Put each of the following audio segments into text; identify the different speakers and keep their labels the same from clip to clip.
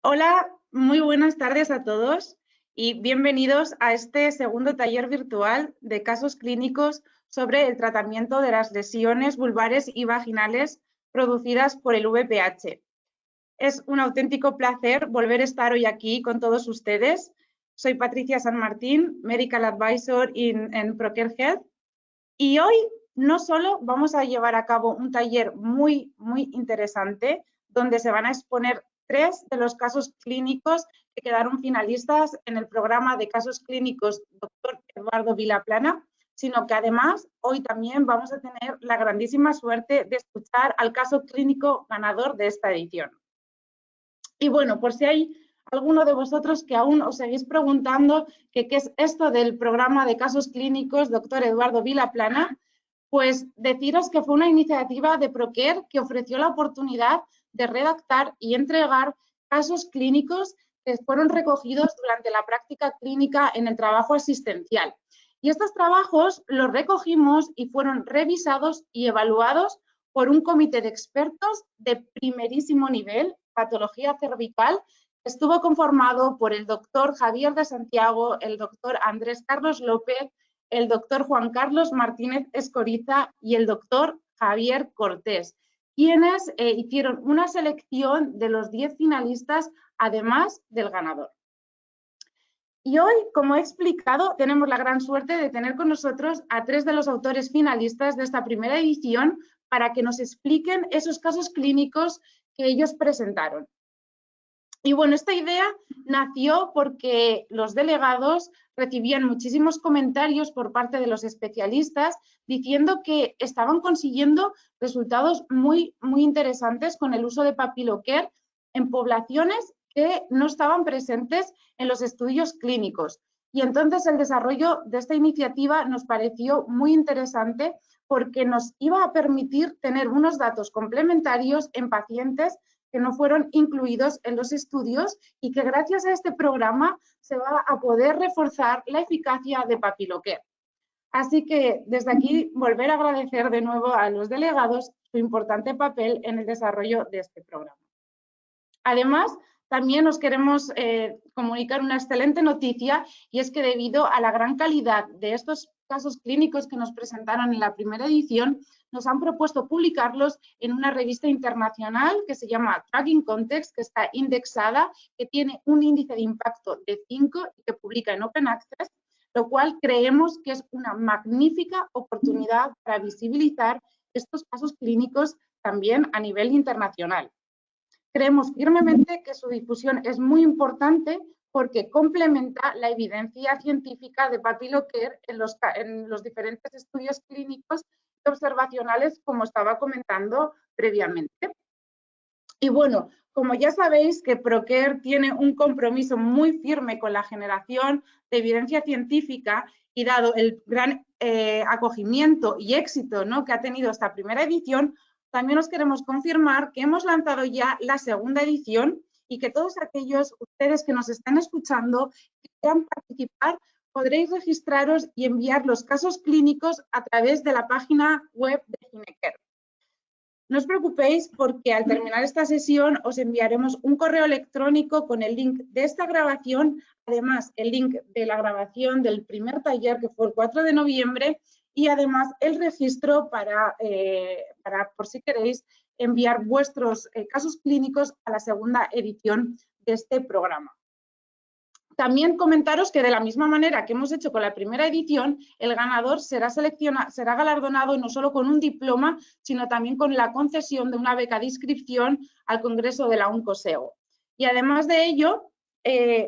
Speaker 1: Hola, muy buenas tardes a todos y bienvenidos a este segundo taller virtual de casos clínicos sobre el tratamiento de las lesiones vulvares y vaginales producidas por el VPH. Es un auténtico placer volver a estar hoy aquí con todos ustedes. Soy Patricia San Martín, Medical Advisor en Procare Health, y hoy no solo vamos a llevar a cabo un taller muy interesante donde se van a exponer 3 de los casos clínicos que quedaron finalistas en el programa de casos clínicos Dr. Eduardo Vilaplana, sino que además hoy también vamos a tener la grandísima suerte de escuchar al caso clínico ganador de esta edición. Y bueno, por si hay alguno de vosotros que aún os seguís preguntando qué es esto del programa de casos clínicos Dr. Eduardo Vilaplana, pues deciros que fue una iniciativa de Procare que ofreció la oportunidad de redactar y entregar casos clínicos que fueron recogidos durante la práctica clínica en el trabajo asistencial. Y estos trabajos los recogimos y fueron revisados y evaluados por un comité de expertos de primerísimo nivel, patología cervical, que estuvo conformado por el doctor Javier de Santiago, el doctor Andrés Carlos López, el doctor Juan Carlos Martínez Escoriza y el doctor Javier Cortés, quienes hicieron una selección de los 10 finalistas, además del ganador. Y hoy, como he explicado, tenemos la gran suerte de tener con nosotros a 3 de los autores finalistas de esta primera edición para que nos expliquen esos casos clínicos que ellos presentaron. Y bueno, esta idea nació porque los delegados recibían muchísimos comentarios por parte de los especialistas diciendo que estaban consiguiendo resultados muy interesantes con el uso de Papilocare en poblaciones que no estaban presentes en los estudios clínicos. Y entonces el desarrollo de esta iniciativa nos pareció muy interesante porque nos iba a permitir tener unos datos complementarios en pacientes que no fueron incluidos en los estudios y que gracias a este programa se va a poder reforzar la eficacia de Papilocare. Así que desde aquí volver a agradecer de nuevo a los delegados su importante papel en el desarrollo de este programa. Además, también os queremos comunicar una excelente noticia, y es que debido a la gran calidad de estos casos clínicos que nos presentaron en la primera edición, nos han propuesto publicarlos en una revista internacional que se llama Tracking Context, que está indexada, que tiene un índice de impacto de 5 y que publica en Open Access, lo cual creemos que es una magnífica oportunidad para visibilizar estos casos clínicos también a nivel internacional. Creemos firmemente que su difusión es muy importante porque complementa la evidencia científica de Papilocare en los diferentes estudios clínicos y observacionales, como estaba comentando previamente. Y bueno, como ya sabéis que Procare tiene un compromiso muy firme con la generación de evidencia científica, y dado el gran acogimiento y éxito, ¿no?, que ha tenido esta primera edición, también os queremos confirmar que hemos lanzado ya la segunda edición y que todos aquellos ustedes que nos están escuchando que quieran participar, podréis registraros y enviar los casos clínicos a través de la página web de Ginecare. No os preocupéis porque al terminar esta sesión os enviaremos un correo electrónico con el link de esta grabación, además el link de la grabación del primer taller que fue el 4 de noviembre y además el registro para por si queréis enviar vuestros casos clínicos a la segunda edición de este programa. También comentaros que de la misma manera que hemos hecho con la primera edición, el ganador será galardonado no solo con un diploma, sino también con la concesión de una beca de inscripción al Congreso de la ONCOSEO. Y además de ello,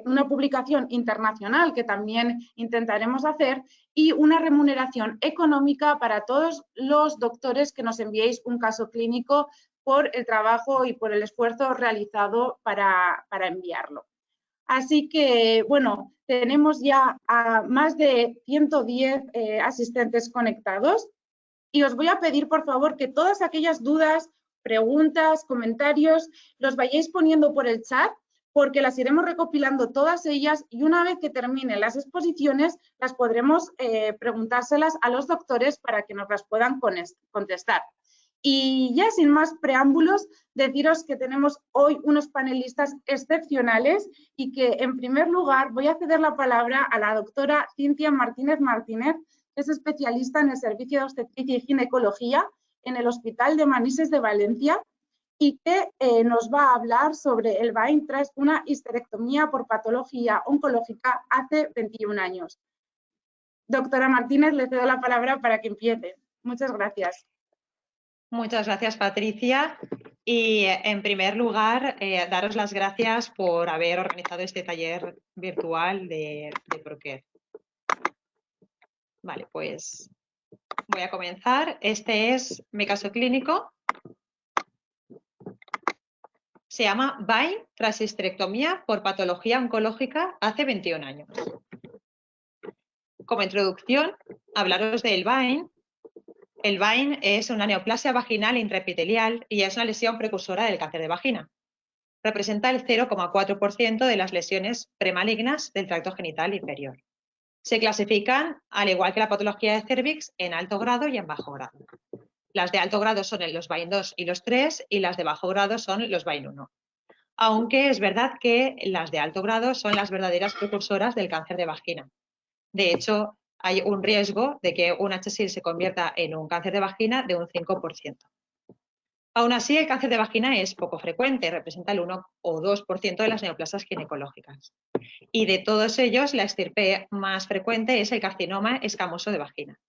Speaker 1: una publicación internacional que también intentaremos hacer y una remuneración económica para todos los doctores que nos enviéis un caso clínico por el trabajo y por el esfuerzo realizado para enviarlo. Así que, bueno, tenemos ya a más de 110 asistentes conectados y os voy a pedir, por favor, que todas aquellas dudas, preguntas, comentarios, los vayáis poniendo por el chat porque las iremos recopilando todas ellas y una vez que terminen las exposiciones las podremos preguntárselas a los doctores para que nos las puedan contestar. Y ya sin más preámbulos, deciros que tenemos hoy unos panelistas excepcionales y que en primer lugar voy a ceder la palabra a la doctora Cintia Martínez Martínez, que es especialista en el Servicio de Obstetricia y Ginecología en el Hospital de Manises de Valencia y que nos va a hablar sobre el VAIN tras una histerectomía por patología oncológica hace 21 años. Doctora Martínez, le cedo la palabra para que empiece. Muchas gracias.
Speaker 2: Muchas gracias, Patricia. Y en primer lugar, daros las gracias por haber organizado este taller virtual de ProCare. Vale, pues voy a comenzar. Este es mi caso clínico. Se llama VAIN tras histerectomía por patología oncológica hace 21 años. Como introducción, hablaros del VAIN. El VAIN es una neoplasia vaginal intraepitelial y es una lesión precursora del cáncer de vagina. Representa el 0,4% de las lesiones premalignas del tracto genital inferior. Se clasifican, al igual que la patología de cérvix, en alto grado y en bajo grado. Las de alto grado son los VAIN 2 y los 3 y las de bajo grado son los VAIN 1. Aunque es verdad que las de alto grado son las verdaderas precursoras del cáncer de vagina. De hecho, hay un riesgo de que un HSIL se convierta en un cáncer de vagina de un 5%. Aún así, el cáncer de vagina es poco frecuente, representa el 1 o 2% de las neoplasias ginecológicas. Y de todos ellos, la estirpe más frecuente es el carcinoma escamoso de vagina.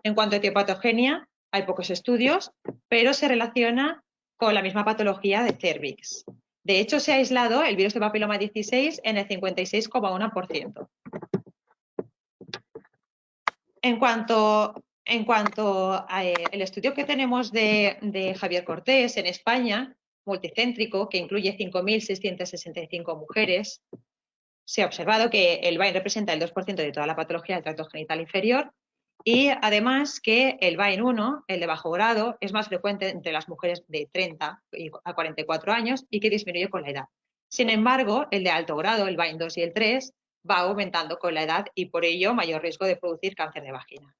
Speaker 2: En cuanto a etiopatogenia, hay pocos estudios, pero se relaciona con la misma patología de cérvix. De hecho, se ha aislado el virus de papiloma 16 en el 56,1%. En cuanto al estudio que tenemos de Javier Cortés en España, multicéntrico, que incluye 5.665 mujeres, se ha observado que el VAIN representa el 2% de toda la patología del tracto genital inferior y además que el VAIN 1, el de bajo grado, es más frecuente entre las mujeres de 30 a 44 años y que disminuye con la edad. Sin embargo, el de alto grado, el VAIN 2 y el 3, va aumentando con la edad y por ello mayor riesgo de producir cáncer de vagina.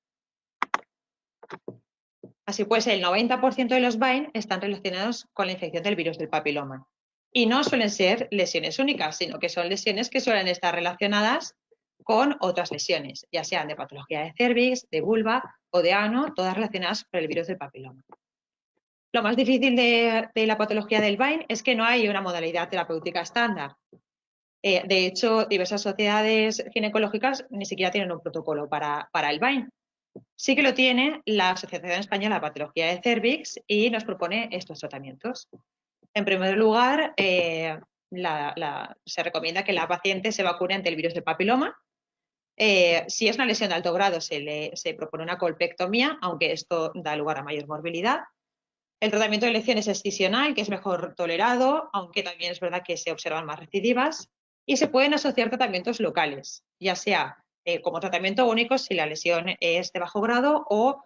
Speaker 2: Así pues, el 90% de los VAIN están relacionados con la infección del virus del papiloma. Y no suelen ser lesiones únicas, sino que son lesiones que suelen estar relacionadas con otras lesiones, ya sean de patología de cérvix, de vulva o de ano, todas relacionadas con el virus del papiloma. Lo más difícil de la patología del VAIN es que no hay una modalidad terapéutica estándar. De hecho, diversas sociedades ginecológicas ni siquiera tienen un protocolo para el VAIN. Sí que lo tiene la Asociación Española de Patología de Cérvix y nos propone estos tratamientos. En primer lugar, se recomienda que la paciente se vacune ante el virus del papiloma. Si es una lesión de alto grado, se propone una colpectomía, aunque esto da lugar a mayor morbilidad. El tratamiento de lesiones es excisional, que es mejor tolerado, aunque también es verdad que se observan más recidivas. Y se pueden asociar tratamientos locales, ya sea como tratamiento único si la lesión es de bajo grado o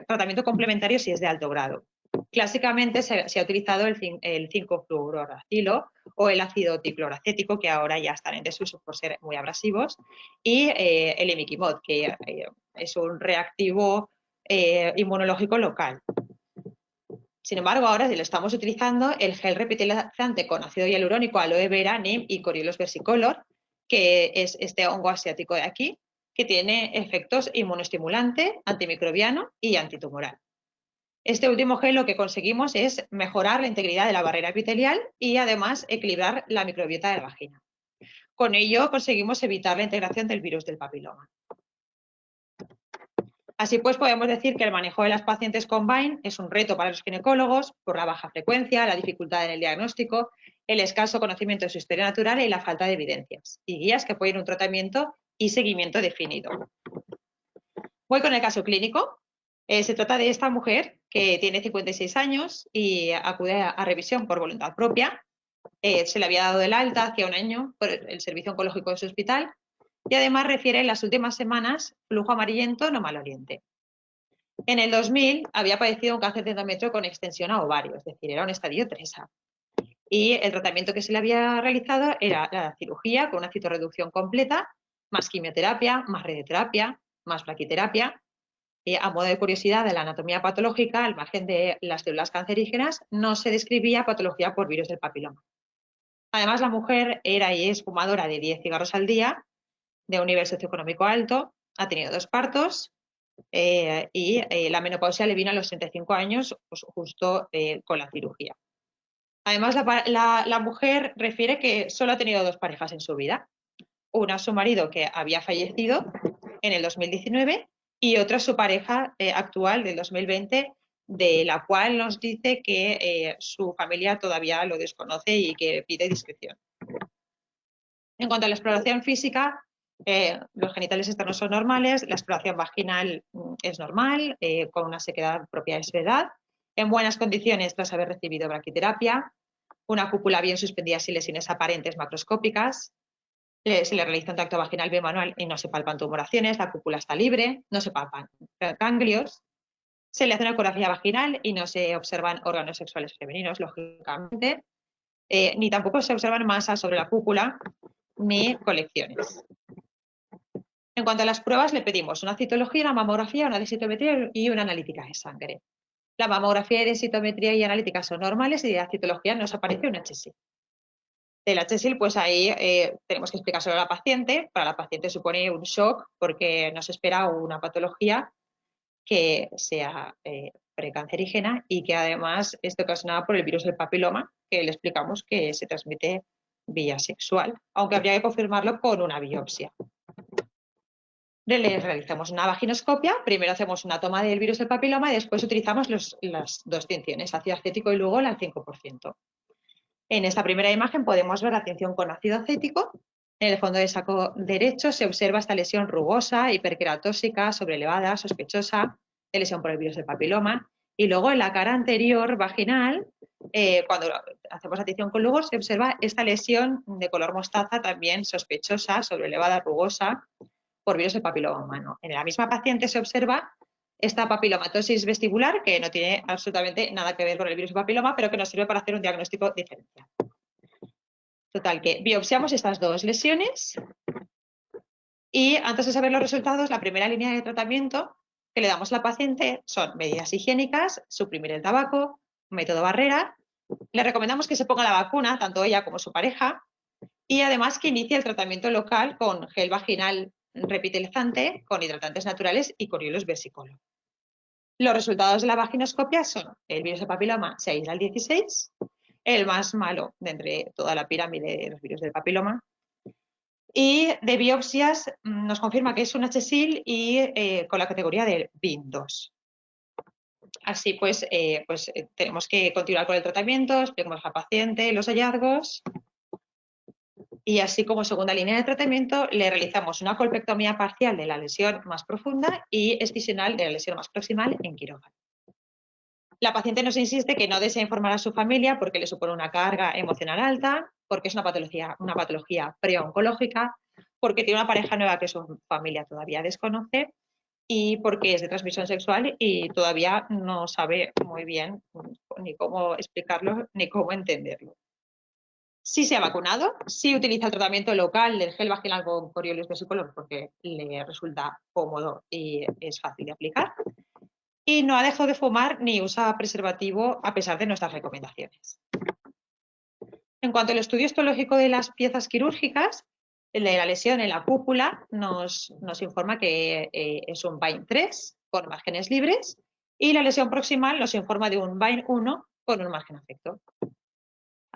Speaker 2: tratamiento complementario si es de alto grado. Clásicamente se ha utilizado el 5-fluoruracilo o el ácido tricloracético, que ahora ya están en desuso por ser muy abrasivos, y el imiquimod, que es un reactivo inmunológico local. Sin embargo, ahora lo estamos utilizando el gel repitalizante con ácido hialurónico, aloe vera, neem y Corylus versicolor, que es este hongo asiático de aquí, que tiene efectos inmunoestimulante, antimicrobiano y antitumoral. Este último gel lo que conseguimos es mejorar la integridad de la barrera epitelial y además equilibrar la microbiota de la vagina. Con ello conseguimos evitar la integración del virus del papiloma. Así pues, podemos decir que el manejo de las pacientes con VAIN es un reto para los ginecólogos por la baja frecuencia, la dificultad en el diagnóstico, el escaso conocimiento de su historia natural y la falta de evidencias y guías que apoyen un tratamiento y seguimiento definido. Voy con el caso clínico. Se trata de esta mujer que tiene 56 años y acude a revisión por voluntad propia. Se le había dado el alta hacía un año por el servicio oncológico de su hospital. Y además refiere en las últimas semanas flujo amarillento no maloliente. En el 2000 había padecido un cáncer de endometrio con extensión a ovario, es decir, era un estadio 3A. Y el tratamiento que se le había realizado era la cirugía con una citorreducción completa, más quimioterapia, más radioterapia, más plaquiterapia. a modo de curiosidad de la anatomía patológica, al margen de las células cancerígenas, no se describía patología por virus del papiloma. Además, la mujer era y es fumadora de 10 cigarros al día, de un nivel socioeconómico alto, ha tenido 2 partos y la menopausia le vino a los 35 años, pues, justo con la cirugía. Además, la mujer refiere que solo ha tenido 2 parejas en su vida. Una su marido, que había fallecido en el 2019, y otra su pareja actual del 2020, de la cual nos dice que su familia todavía lo desconoce y que pide discreción. En cuanto a la exploración física, los genitales externos son normales, la exploración vaginal es normal, con una sequedad propia de su edad, en buenas condiciones tras haber recibido braquiterapia, una cúpula bien suspendida sin lesiones aparentes macroscópicas, se le realiza un tacto vaginal bimanual y no se palpan tumoraciones, la cúpula está libre, no se palpan ganglios, se le hace una ecografía vaginal y no se observan órganos sexuales femeninos, lógicamente, ni tampoco se observan masas sobre la cúpula ni colecciones. En cuanto a las pruebas, le pedimos una citología, una mamografía, una densitometría y una analítica de sangre. La mamografía y densitometría y analítica son normales y de la citología nos aparece un HSIL. Del HSIL, pues ahí tenemos que explicárselo a la paciente. Para la paciente supone un shock porque no se espera una patología que sea precancerígena y que además esté ocasionada por el virus del papiloma, que le explicamos que se transmite vía sexual, aunque habría que confirmarlo con una biopsia. Le realizamos una vaginoscopia, primero hacemos una toma del virus del papiloma y después utilizamos las 2 tinciones, ácido acético y Lugol al 5%. En esta primera imagen podemos ver la tinción con ácido acético. En el fondo del saco derecho se observa esta lesión rugosa, hiperqueratósica, sobrelevada, sospechosa de lesión por el virus del papiloma. Y luego en la cara anterior vaginal, cuando hacemos la tinción con Lugol, se observa esta lesión de color mostaza también sospechosa, sobrelevada, rugosa, por virus del papiloma humano. En la misma paciente se observa esta papilomatosis vestibular, que no tiene absolutamente nada que ver con el virus del papiloma, pero que nos sirve para hacer un diagnóstico diferencial. Total, que biopsiamos estas 2 lesiones y antes de saber los resultados, la primera línea de tratamiento que le damos a la paciente son medidas higiénicas, suprimir el tabaco, método barrera. Le recomendamos que se ponga la vacuna, tanto ella como su pareja, y además que inicie el tratamiento local con gel vaginal repitelizante, con hidratantes naturales y Coriolis versicolor. Los resultados de la vaginoscopia son: el virus de papiloma se aísla al 16, el más malo de entre toda la pirámide de los virus del papiloma, y de biopsias nos confirma que es un HSIL y con la categoría de BIN2. Así pues, tenemos que continuar con el tratamiento, explicamos a la paciente los hallazgos. Y así como segunda línea de tratamiento, le realizamos una colpectomía parcial de la lesión más profunda y excisional de la lesión más proximal en quirófano. La paciente nos insiste que no desea informar a su familia porque le supone una carga emocional alta, porque es una patología preoncológica, porque tiene una pareja nueva que su familia todavía desconoce y porque es de transmisión sexual y todavía no sabe muy bien ni cómo explicarlo ni cómo entenderlo. Sí se ha vacunado, sí utiliza el tratamiento local del gel vaginal con Coriolis versicolor porque le resulta cómodo y es fácil de aplicar. Y no ha dejado de fumar ni usa preservativo a pesar de nuestras recomendaciones. En cuanto al estudio histológico de las piezas quirúrgicas, de la lesión en la cúpula nos informa que es un BAIN 3 con márgenes libres y la lesión proximal nos informa de un BAIN 1 con un margen afecto.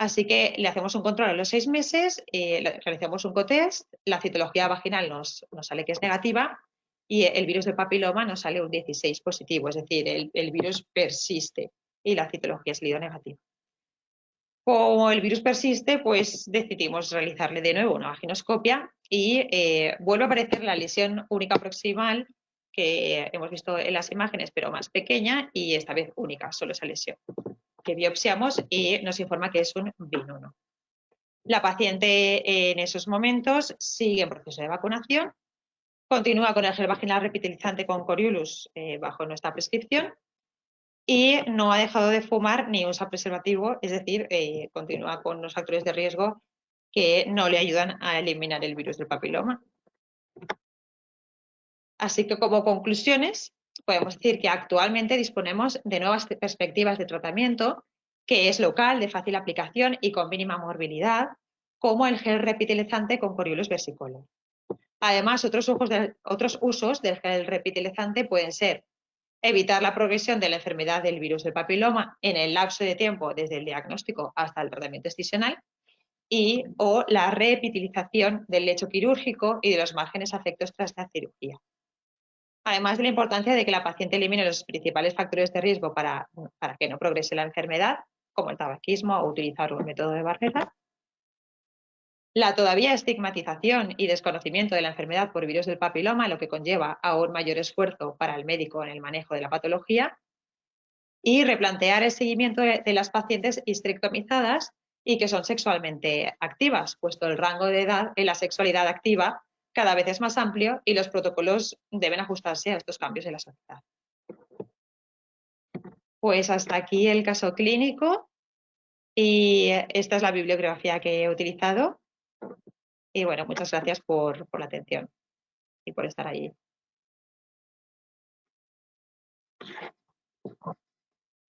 Speaker 2: Así que le hacemos un control a los 6 meses, realizamos un cotest, la citología vaginal nos sale que es negativa y el virus del papiloma nos sale un 16 positivo, es decir, el virus persiste y la citología es salido negativa. Como el virus persiste, pues decidimos realizarle de nuevo una vaginoscopia y vuelve a aparecer la lesión única proximal que hemos visto en las imágenes, pero más pequeña y esta vez única, solo esa lesión, que biopsiamos y nos informa que es un BIN1. La paciente en esos momentos sigue en proceso de vacunación, continúa con el gel vaginal repitelizante con Coriolus bajo nuestra prescripción y no ha dejado de fumar ni usa preservativo, es decir, continúa con los factores de riesgo que no le ayudan a eliminar el virus del papiloma. Así que como conclusiones, podemos decir que actualmente disponemos de nuevas perspectivas de tratamiento, que es local, de fácil aplicación y con mínima morbilidad, como el gel repitilizante con Coriolus versicolor. Además, otros usos del gel repitilizante pueden ser evitar la progresión de la enfermedad del virus del papiloma en el lapso de tiempo desde el diagnóstico hasta el tratamiento excisional o la reepitelización del lecho quirúrgico y de los márgenes afectos tras la cirugía. Además de la importancia de que la paciente elimine los principales factores de riesgo para que no progrese la enfermedad, como el tabaquismo o utilizar un método de Barrera, la todavía estigmatización y desconocimiento de la enfermedad por virus del papiloma, lo que conlleva a un mayor esfuerzo para el médico en el manejo de la patología, y replantear el seguimiento de las pacientes histerectomizadas y que son sexualmente activas, puesto el rango de edad en la sexualidad activa cada vez es más amplio y los protocolos deben ajustarse a estos cambios en la sociedad. Pues hasta aquí el caso clínico y esta es la bibliografía que he utilizado. Y bueno, muchas gracias por la atención y por estar allí.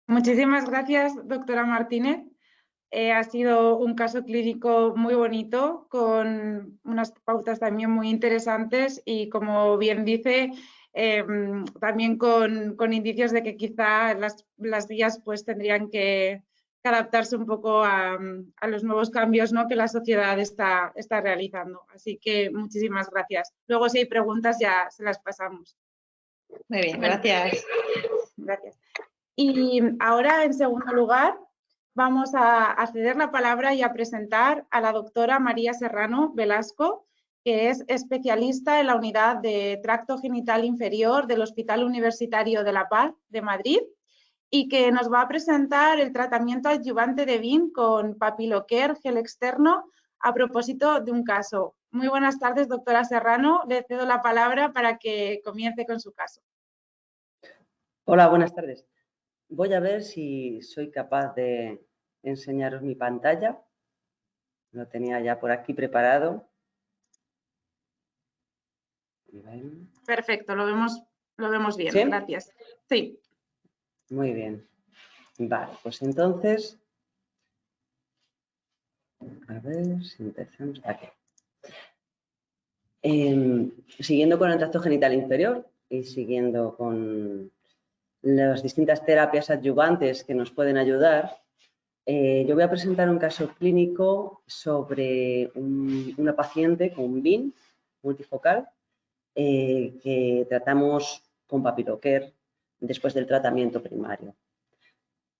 Speaker 1: Muchísimas gracias, doctora Martínez. Ha sido un caso clínico muy bonito, con unas pautas también muy interesantes y, como bien dice, también con indicios de que quizá las guías pues tendrían que adaptarse un poco a los nuevos cambios, ¿no?, que la sociedad está realizando. Así que muchísimas gracias. Luego, si hay preguntas, ya se las pasamos.
Speaker 2: Muy bien, gracias.
Speaker 1: Gracias. Y ahora, en segundo lugar, vamos a ceder la palabra y a presentar a la doctora María Serrano Velasco, que es especialista en la unidad de tracto genital inferior del Hospital Universitario de La Paz de Madrid y que nos va a presentar el tratamiento adyuvante de VIN con Papilocare gel externo a propósito de un caso. Muy buenas tardes, doctora Serrano. Le cedo la palabra para que comience con su caso.
Speaker 3: Hola, buenas tardes. Voy a ver si soy capaz de enseñaros mi pantalla. Lo tenía ya por aquí preparado.
Speaker 1: Perfecto, lo vemos bien,
Speaker 3: ¿Sí?
Speaker 1: gracias. Sí.
Speaker 3: Muy bien. Vale, pues entonces, a ver si empezamos aquí. Siguiendo con el tracto genital inferior y siguiendo con las distintas terapias adyuvantes que nos pueden ayudar, yo voy a presentar un caso clínico sobre una paciente con VIN multifocal que tratamos con Papilocare después del tratamiento primario.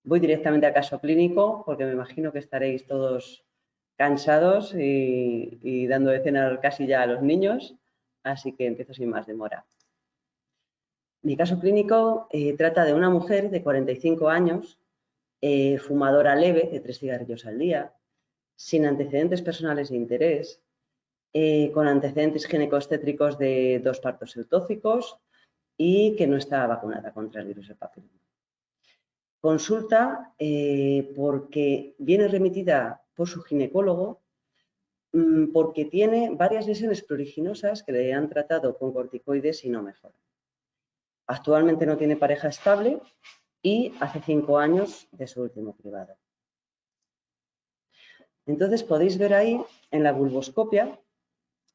Speaker 3: Voy directamente al caso clínico porque me imagino que estaréis todos cansados y dando de cenar casi ya a los niños, así que empiezo sin más demora. Mi caso clínico trata de una mujer de 45 años, fumadora leve de 3 cigarrillos al día, sin antecedentes personales de interés, con antecedentes ginecobstétricos de 2 partos eutóxicos y que no está vacunada contra el virus del papiloma. Consulta porque viene remitida por su ginecólogo porque tiene varias lesiones pruriginosas que le han tratado con corticoides y no mejoran. Actualmente no tiene pareja estable y hace 5 años de su último cribado. Entonces podéis ver ahí en la vulvoscopia,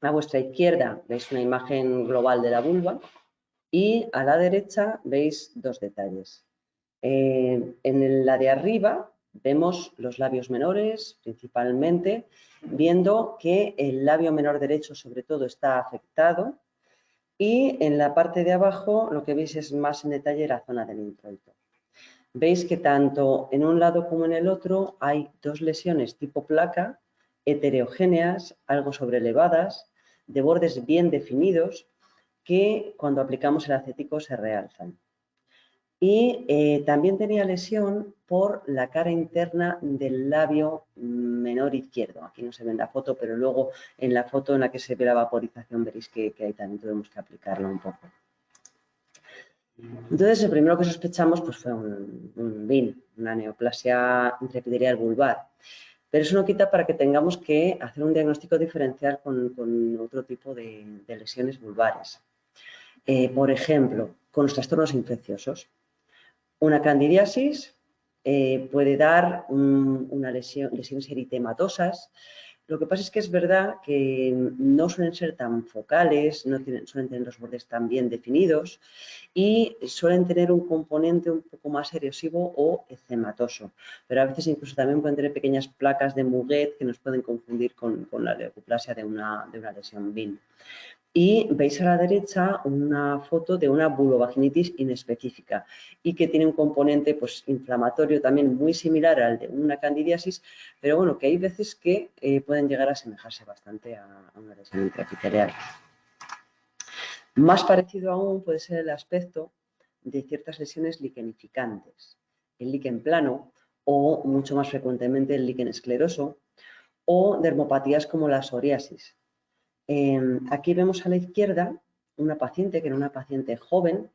Speaker 3: a vuestra izquierda veis una imagen global de la vulva y a la derecha veis 2 detalles. En la de arriba vemos los labios menores principalmente, viendo que el labio menor derecho sobre todo está afectado y en la parte de abajo lo que veis es más en detalle la zona del introito. Veis que tanto en un lado como en el otro hay 2 lesiones tipo placa, heterogéneas, algo sobrelevadas, de bordes bien definidos, que cuando aplicamos el acético se realzan. Y también tenía lesión por la cara interna del labio menor izquierdo. Aquí no se ve en la foto, pero luego en la foto en la que se ve la vaporización veréis que ahí también tuvimos que aplicarlo un poco. Entonces, lo primero que sospechamos pues, fue un VIN, una neoplasia intraepitelial vulvar. Pero eso no quita para que tengamos que hacer un diagnóstico diferencial con otro tipo de lesiones vulvares. Por ejemplo, con los trastornos infecciosos. Una candidiasis puede dar lesiones eritematosas. Lo que pasa es que es verdad que no suelen ser tan focales, no suelen tener los bordes tan bien definidos y suelen tener un componente un poco más erosivo o eczematoso. Pero a veces incluso también pueden tener pequeñas placas de Muguet que nos pueden confundir con la leucoplasia de una lesión BIN. Y veis a la derecha una foto de una vulvovaginitis inespecífica y que tiene un componente pues, inflamatorio también muy similar al de una candidiasis, pero bueno, que hay veces que pueden llegar a asemejarse bastante a una lesión intraepitelial. Más parecido aún puede ser el aspecto de ciertas lesiones liquenificantes, el líquen plano o mucho más frecuentemente el líquen escleroso o dermopatías como la psoriasis. Aquí vemos a la izquierda una paciente que era una paciente joven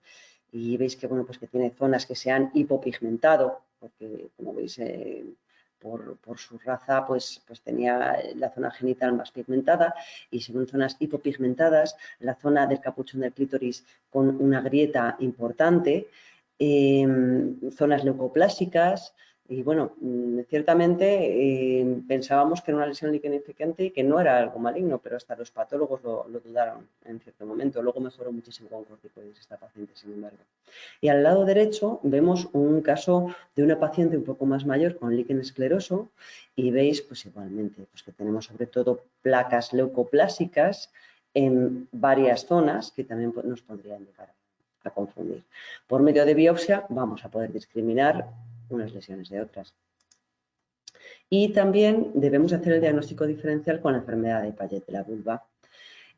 Speaker 3: y veis que, bueno, pues que tiene zonas que se han hipopigmentado, porque como veis por su raza pues tenía la zona genital más pigmentada y según zonas hipopigmentadas, la zona del capuchón del clítoris con una grieta importante, zonas leucoplásicas. Y bueno, ciertamente pensábamos que era una lesión liquenificante y que no era algo maligno, pero hasta los patólogos lo dudaron en cierto momento. Luego mejoró muchísimo con corticoides esta paciente, sin embargo. Y al lado derecho vemos un caso de una paciente un poco más mayor con líquen escleroso y veis pues igualmente pues, que tenemos sobre todo placas leucoplásicas en varias zonas que también nos podrían llegar a confundir. Por medio de biopsia vamos a poder discriminar unas lesiones de otras. Y también debemos hacer el diagnóstico diferencial con la enfermedad de Payet de la vulva.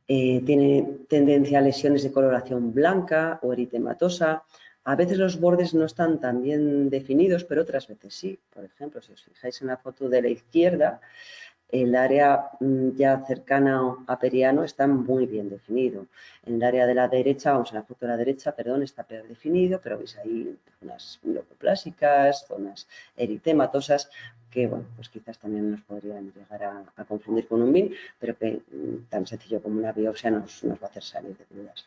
Speaker 3: Tiene tendencia a lesiones de coloración blanca o eritematosa. A veces los bordes no están tan bien definidos, pero otras veces sí. Por ejemplo, si os fijáis en la foto de la izquierda, el área ya cercana a periano está muy bien definido. En el área de la derecha, vamos a la foto de la derecha, perdón, está peor definido, pero veis ahí zonas leucoplásicas, zonas eritematosas, que bueno, pues quizás también nos podrían llegar a confundir con un BIN, pero que tan sencillo como una biopsia nos va a hacer salir de dudas.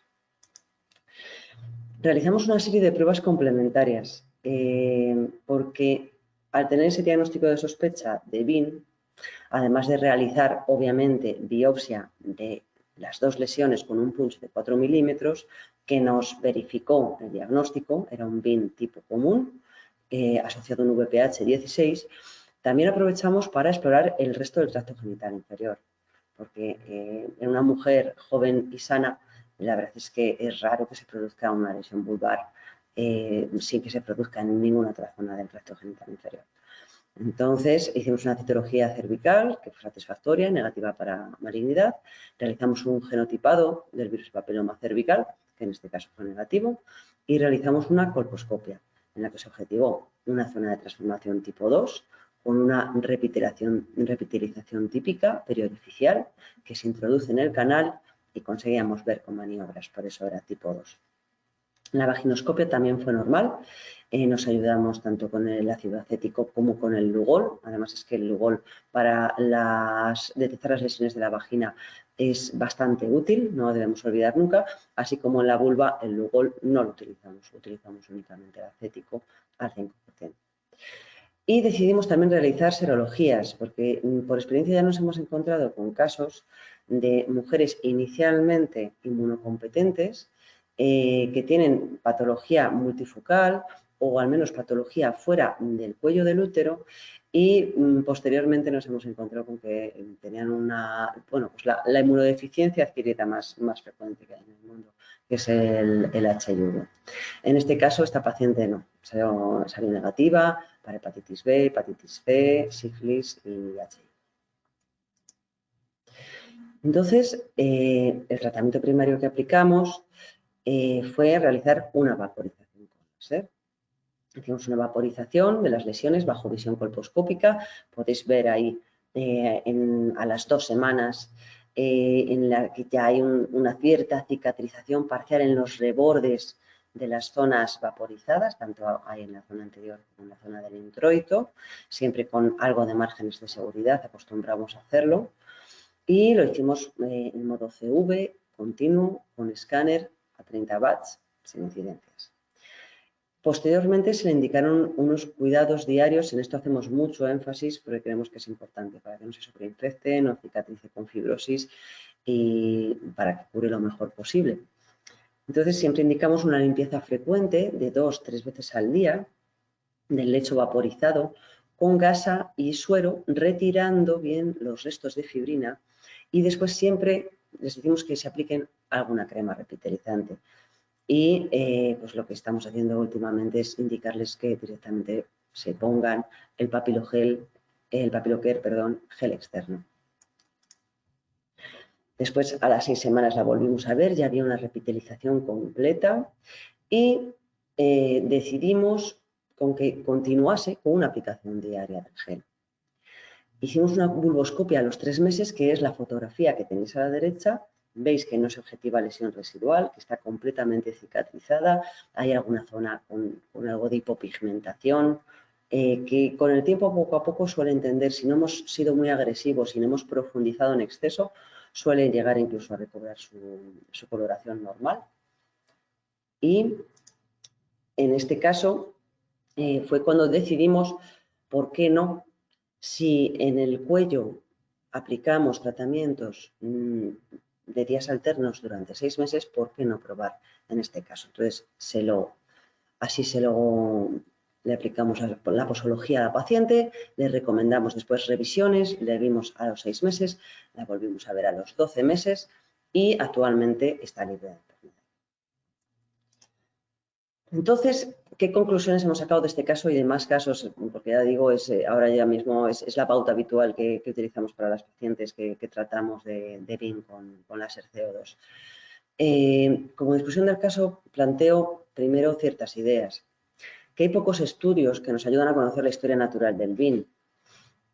Speaker 3: Realizamos una serie de pruebas complementarias, porque al tener ese diagnóstico de sospecha de BIN, además de realizar, obviamente, biopsia de las dos lesiones con un punch de 4 milímetros, que nos verificó el diagnóstico, era un BIN tipo común, asociado a un VPH 16, también aprovechamos para explorar el resto del tracto genital inferior, porque en una mujer joven y sana, la verdad es que es raro que se produzca una lesión vulvar sin que se produzca en ninguna otra zona del tracto genital inferior. Entonces, hicimos una citología cervical que fue satisfactoria, negativa para malignidad. Realizamos un genotipado del virus papiloma cervical, que en este caso fue negativo, y realizamos una colposcopia, en la que se objetivó una zona de transformación tipo 2 con una repitelización típica periodificial que se introduce en el canal y conseguíamos ver con maniobras, por eso era tipo 2. La vaginoscopia también fue normal, nos ayudamos tanto con el ácido acético como con el Lugol, además es que el Lugol para detectar las lesiones de la vagina es bastante útil, no lo debemos olvidar nunca, así como en la vulva el Lugol no lo utilizamos únicamente el acético al 100%. Y decidimos también realizar serologías, porque por experiencia ya nos hemos encontrado con casos de mujeres inicialmente inmunocompetentes que tienen patología multifocal o al menos patología fuera del cuello del útero y posteriormente nos hemos encontrado con que tenían pues la inmunodeficiencia adquirida más frecuente que hay en el mundo, que es el HIV. En este caso, esta paciente no, salió negativa para hepatitis B, hepatitis C, sífilis y HIV. Entonces, el tratamiento primario que aplicamos fue realizar una vaporización con láser. Hicimos una vaporización de las lesiones bajo visión colposcópica. Podéis ver ahí a las 2 semanas en la que ya hay una cierta cicatrización parcial en los rebordes de las zonas vaporizadas, tanto hay en la zona anterior como en la zona del introito, siempre con algo de márgenes de seguridad, acostumbramos a hacerlo. Y lo hicimos en modo CV, continuo, con escáner a 30 watts sin incidencias. Posteriormente se le indicaron unos cuidados diarios, en esto hacemos mucho énfasis porque creemos que es importante para que no se sobreinfecte, no cicatrice con fibrosis y para que cure lo mejor posible. Entonces siempre indicamos una limpieza frecuente de 2-3 veces al día del lecho vaporizado con gasa y suero, retirando bien los restos de fibrina y después siempre les decimos que se apliquen alguna crema repitelizante. Y pues lo que estamos haciendo últimamente es indicarles que directamente se pongan el papilocare, gel externo. Después, a las 6 semanas la volvimos a ver, ya había una repitelización completa y decidimos con que continuase con una aplicación diaria del gel. Hicimos una bulboscopia a los 3 meses, que es la fotografía que tenéis a la derecha. Veis que no se objetiva lesión residual, que está completamente cicatrizada. Hay alguna zona con algo de hipopigmentación, que con el tiempo, poco a poco, suele entender, si no hemos sido muy agresivos, si no hemos profundizado en exceso, suele llegar incluso a recobrar su coloración normal. Y en este caso fue cuando decidimos, ¿por qué no? Si en el cuello aplicamos tratamientos de días alternos durante 6 meses, ¿por qué no probar en este caso? Entonces, le aplicamos la posología a la paciente, le recomendamos después revisiones, le vimos a los 6 meses, la volvimos a ver a los 12 meses y actualmente está libre de enfermedad. Entonces, ¿qué conclusiones hemos sacado de este caso y de más casos? Porque ya digo, ahora ya mismo es la pauta habitual que utilizamos para las pacientes que tratamos de BIM con láser CO2. Como discusión del caso, planteo primero ciertas ideas. Que hay pocos estudios que nos ayudan a conocer la historia natural del BIM.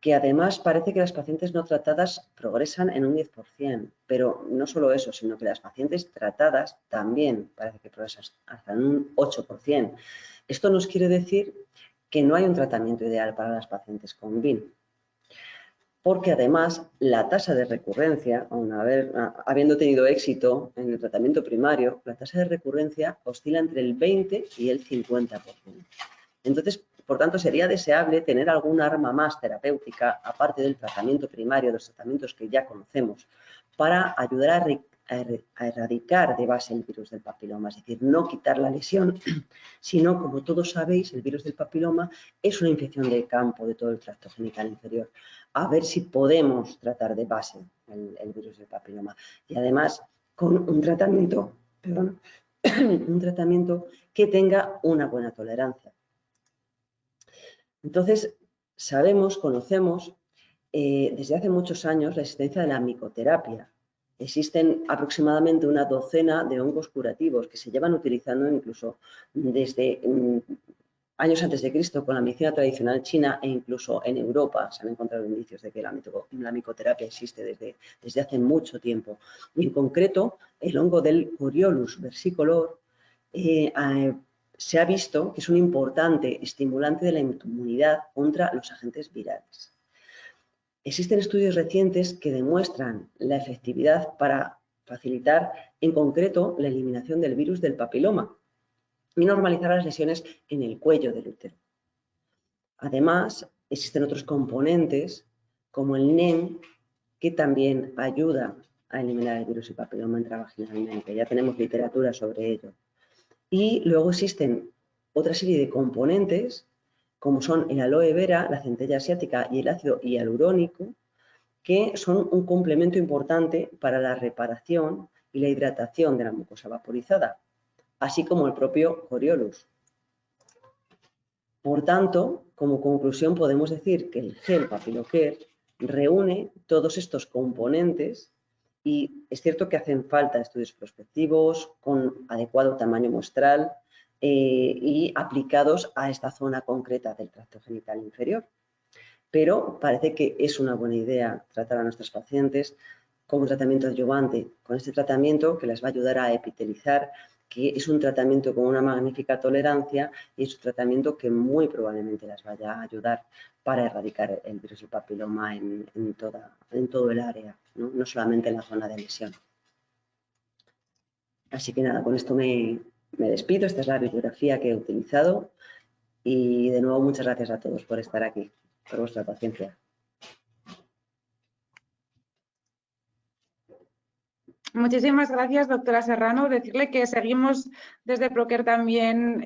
Speaker 3: Que además parece que las pacientes no tratadas progresan en un 10%, pero no solo eso, sino que las pacientes tratadas también parece que progresan hasta en un 8%. Esto nos quiere decir que no hay un tratamiento ideal para las pacientes con BIM, porque además la tasa de recurrencia, habiendo tenido éxito en el tratamiento primario, la tasa de recurrencia oscila entre el 20 y el 50%. Entonces, por tanto, sería deseable tener algún arma más terapéutica, aparte del tratamiento primario, de los tratamientos que ya conocemos, para ayudar a erradicar de base el virus del papiloma, es decir, no quitar la lesión, sino, como todos sabéis, el virus del papiloma es una infección de campo de todo el tracto genital inferior. A ver si podemos tratar de base el virus del papiloma. Y además, con un tratamiento que tenga una buena tolerancia. Entonces, conocemos desde hace muchos años la existencia de la micoterapia. Existen aproximadamente una docena de hongos curativos que se llevan utilizando incluso desde años antes de Cristo con la medicina tradicional china, e incluso en Europa se han encontrado indicios de que la micoterapia existe desde hace mucho tiempo. Y en concreto, el hongo del Coriolus versicolor se ha visto que es un importante estimulante de la inmunidad contra los agentes virales. Existen estudios recientes que demuestran la efectividad para facilitar, en concreto, la eliminación del virus del papiloma y normalizar las lesiones en el cuello del útero. Además, existen otros componentes, como el NEM, que también ayuda a eliminar el virus del papiloma intravaginalmente. Ya tenemos literatura sobre ello. Y luego existen otra serie de componentes, como son el aloe vera, la centella asiática y el ácido hialurónico, que son un complemento importante para la reparación y la hidratación de la mucosa vaporizada, así como el propio Coriolus. Por tanto, como conclusión podemos decir que el gel Papilocare reúne todos estos componentes y es cierto que hacen falta estudios prospectivos con adecuado tamaño muestral y aplicados a esta zona concreta del tracto genital inferior. Pero parece que es una buena idea tratar a nuestros pacientes como tratamiento adyuvante, con este tratamiento que les va a ayudar a epitelizar, que es un tratamiento con una magnífica tolerancia y es un tratamiento que muy probablemente les vaya a ayudar para erradicar el virus del papiloma en todo el área, no solamente en la zona de lesión. Así que nada, con esto me despido. Esta es la bibliografía que he utilizado y de nuevo muchas gracias a todos por estar aquí, por vuestra paciencia.
Speaker 1: Muchísimas gracias, doctora Serrano. Decirle que seguimos desde Procare también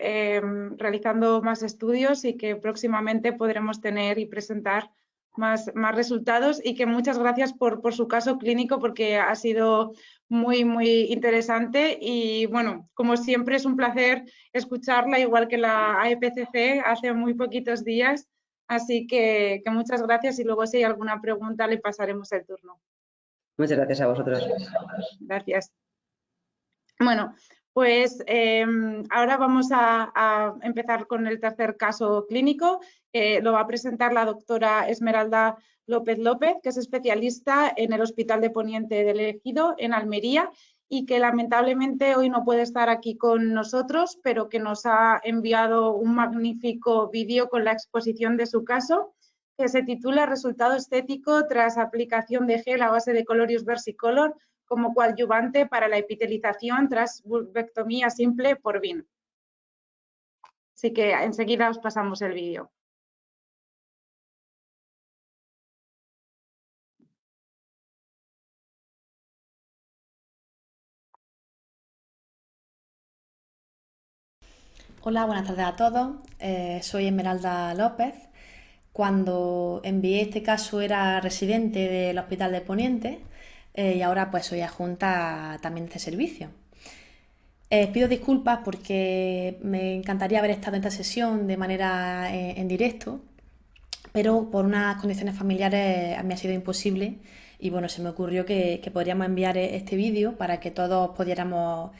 Speaker 1: realizando más estudios y que próximamente podremos tener y presentar más resultados, y que muchas gracias por su caso clínico, porque ha sido muy, muy interesante. Y bueno, como siempre es un placer escucharla, igual que la AEPCC hace muy poquitos días. Así que muchas gracias, y luego si hay alguna pregunta le pasaremos el turno.
Speaker 3: Muchas gracias a vosotros.
Speaker 1: Gracias. Bueno, pues ahora vamos a empezar con el tercer caso clínico. Lo va a presentar la doctora Esmeralda López López, que es especialista en el Hospital de Poniente del Ejido, en Almería, y que lamentablemente hoy no puede estar aquí con nosotros, pero que nos ha enviado un magnífico vídeo con la exposición de su caso, que se titula Resultado estético tras aplicación de gel a base de Colorius Versicolor como coadyuvante para la epitelización tras vulvectomía simple por VIN. Así que enseguida os pasamos el vídeo.
Speaker 4: Hola, buenas tardes a todos. Soy Esmeralda López. Cuando envié este caso era residente del Hospital de Poniente y ahora pues soy adjunta también de este servicio. Pido disculpas porque me encantaría haber estado en esta sesión de manera en directo, pero por unas condiciones familiares me ha sido imposible y bueno, se me ocurrió que podríamos enviar este vídeo para que todos pudiéramos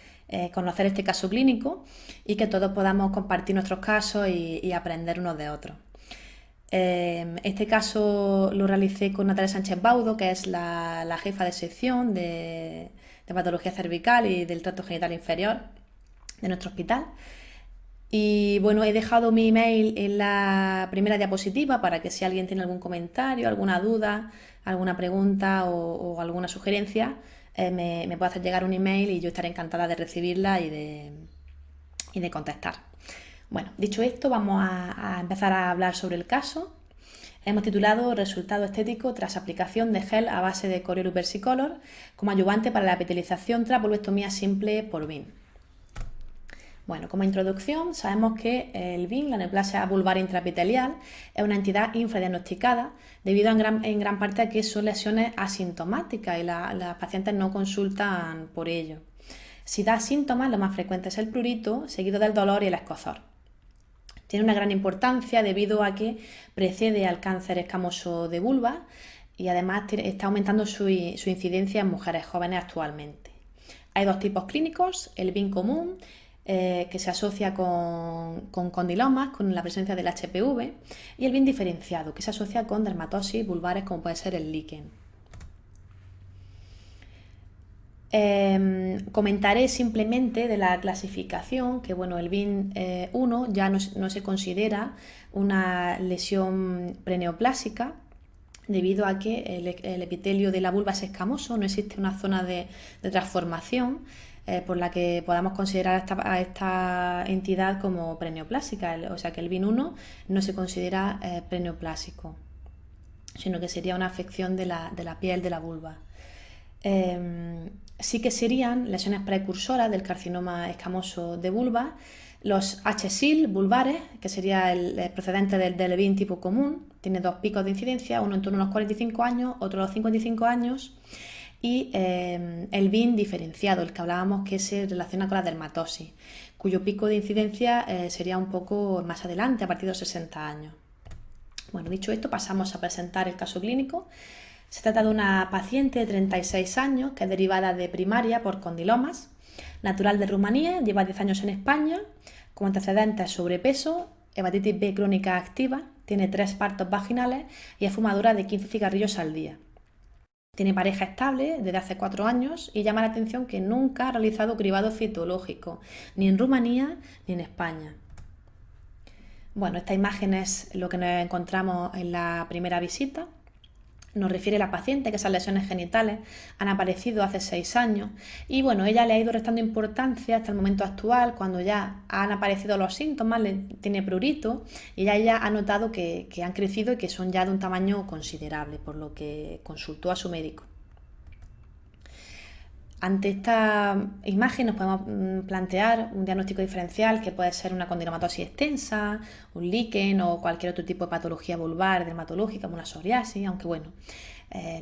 Speaker 4: conocer este caso clínico y que todos podamos compartir nuestros casos y aprender unos de otros. Este caso lo realicé con Natalia Sánchez Baudo, que es la jefa de sección de patología cervical y del tracto genital inferior de nuestro hospital. Y bueno, he dejado mi email en la primera diapositiva para que si alguien tiene algún comentario, alguna duda, alguna pregunta o alguna sugerencia, me puede hacer llegar un email y yo estaré encantada de recibirla y de contestar. Bueno, dicho esto, vamos a empezar a hablar sobre el caso. Hemos titulado Resultado estético tras aplicación de gel a base de Colorius Versicolor como ayudante para la epitelización tras vulvectomía simple por VIN. Bueno, como introducción, sabemos que el VIN, la neoplasia vulvar intraepitelial, es una entidad infradiagnosticada debido en gran parte a que son lesiones asintomáticas y las pacientes no consultan por ello. Si da síntomas, lo más frecuente es el prurito, seguido del dolor y el escozor. Tiene una gran importancia debido a que precede al cáncer escamoso de vulva y además está aumentando su incidencia en mujeres jóvenes actualmente. Hay dos tipos clínicos, el VIN común, que se asocia con condilomas, con la presencia del HPV, y el VIN diferenciado, que se asocia con dermatosis vulvares como puede ser el líquen. Comentaré simplemente de la clasificación que bueno, el VIN 1 ya no se considera una lesión preneoplásica debido a que el epitelio de la vulva es escamoso, no existe una zona de transformación por la que podamos considerar a esta entidad como preneoplásica, o sea que el VIN 1 no se considera preneoplásico, sino que sería una afección de la piel de la vulva. Sí que serían lesiones precursoras del carcinoma escamoso de vulva, los HSIL vulvares, que sería el procedente del VIN tipo común, tiene dos picos de incidencia, uno en torno a los 45 años, otro a los 55 años, y el VIN diferenciado, el que hablábamos que se relaciona con la dermatosis, cuyo pico de incidencia sería un poco más adelante, a partir de los 60 años. Bueno, dicho esto, pasamos a presentar el caso clínico. Se trata de una paciente de 36 años que es derivada de primaria por condilomas, natural de Rumanía, lleva 10 años en España, con antecedentes sobrepeso, hepatitis B crónica activa, tiene 3 partos vaginales y es fumadora de 15 cigarrillos al día. Tiene pareja estable desde hace 4 años y llama la atención que nunca ha realizado cribado citológico, ni en Rumanía ni en España. Bueno, esta imagen es lo que nos encontramos en la primera visita. Nos refiere la paciente que esas lesiones genitales han aparecido hace 6 años y bueno, ella le ha ido restando importancia hasta el momento actual, cuando ya han aparecido los síntomas, tiene prurito y ella ha notado que han crecido y que son ya de un tamaño considerable, por lo que consultó a su médico. Ante esta imagen nos podemos plantear un diagnóstico diferencial que puede ser una condilomatosis extensa, un líquen o cualquier otro tipo de patología vulvar dermatológica como una psoriasis, aunque bueno,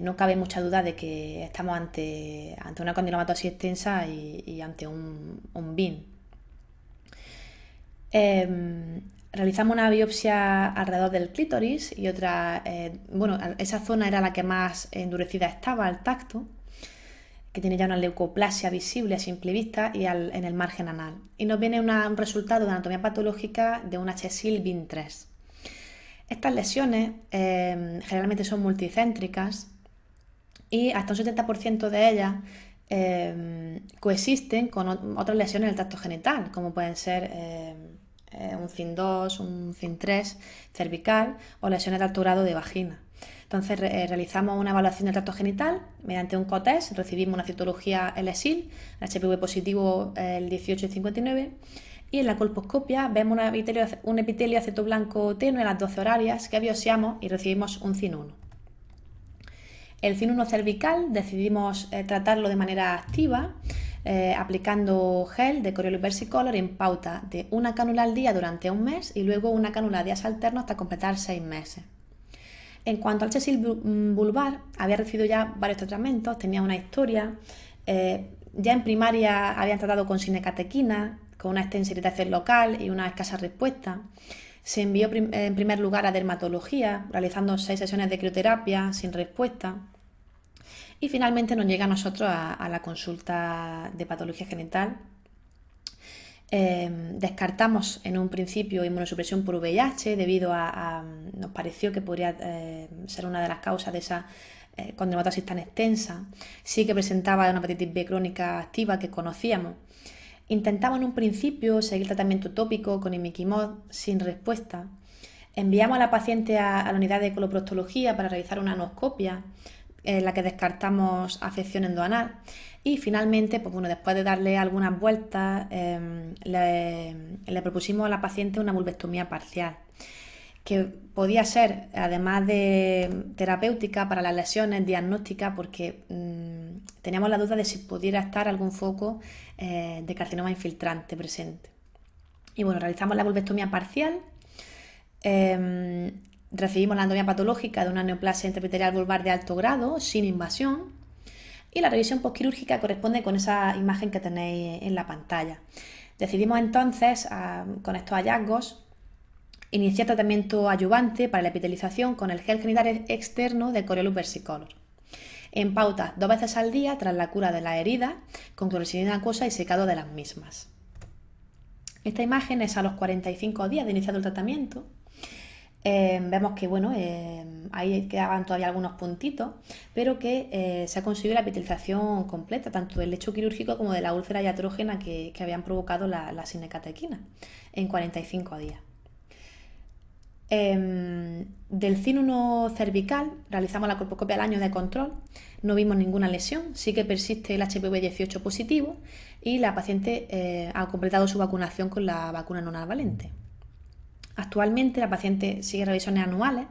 Speaker 4: no cabe mucha duda de que estamos ante una condilomatosis extensa y ante un BIN. Realizamos una biopsia alrededor del clítoris y otra, bueno, esa zona era la que más endurecida estaba al tacto, que tiene ya una leucoplasia visible a simple vista y en el margen anal. Y nos viene un resultado de anatomía patológica de un HSIL BIN3. Estas lesiones generalmente son multicéntricas y hasta un 70% de ellas coexisten con otras lesiones del tracto genital, como pueden ser un CIN2, un CIN3 cervical o lesiones de alto grado de vagina. Entonces realizamos una evaluación del tracto genital mediante un COTES, recibimos una citología LSIL, HPV positivo el 18 y 59, y en la colposcopia vemos un epitelio aceto blanco tenue a las 12 horarias que biopsiamos y recibimos un CIN1. El CIN1 cervical decidimos tratarlo de manera activa, aplicando gel de Coriolus versicolor en pauta de una cánula al día durante un mes y luego una cánula a días alternos hasta completar 6 meses. En cuanto al HSIL vulvar, había recibido ya varios tratamientos, tenía una historia. Ya en primaria habían tratado con sinecatequina, con una extensa irritación local y una escasa respuesta. Se envió en primer lugar a dermatología, realizando 6 sesiones de crioterapia sin respuesta. Y finalmente nos llega a nosotros a la consulta de patología genital. Descartamos en un principio inmunosupresión por VIH debido nos pareció que podría ser una de las causas de esa condilomatosis tan extensa. Sí que presentaba una hepatitis B crónica activa que conocíamos. Intentamos en un principio seguir tratamiento tópico con imiquimod sin respuesta. Enviamos a la paciente a la unidad de coloproctología para realizar una anoscopia en la que descartamos afección endoanal y finalmente, pues bueno, después de darle algunas vueltas, le propusimos a la paciente una vulvectomía parcial, que podía ser, además de terapéutica para las lesiones, diagnóstica, porque teníamos la duda de si pudiera estar algún foco de carcinoma infiltrante presente. Y bueno, realizamos la vulvectomía parcial. Recibimos la anatomía patológica de una neoplasia intraepitelial vulvar de alto grado, sin invasión, y la revisión postquirúrgica corresponde con esa imagen que tenéis en la pantalla. Decidimos entonces, con estos hallazgos, iniciar tratamiento adyuvante para la epitelización con el gel genital externo de Coriolus versicolor, en pautas 2 veces al día tras la cura de la herida, con clorexidina acuosa y secado de las mismas. Esta imagen es a los 45 días de iniciado el tratamiento. Vemos que bueno, ahí quedaban todavía algunos puntitos, pero que se ha conseguido la epitelización completa, tanto del lecho quirúrgico como de la úlcera iatrógena que habían provocado la sinecatequina en 45 días. Del CIN1 cervical realizamos la colposcopia al año de control, no vimos ninguna lesión, sí que persiste el HPV 18 positivo y la paciente ha completado su vacunación con la vacuna nonavalente. Actualmente la paciente sigue revisiones anuales,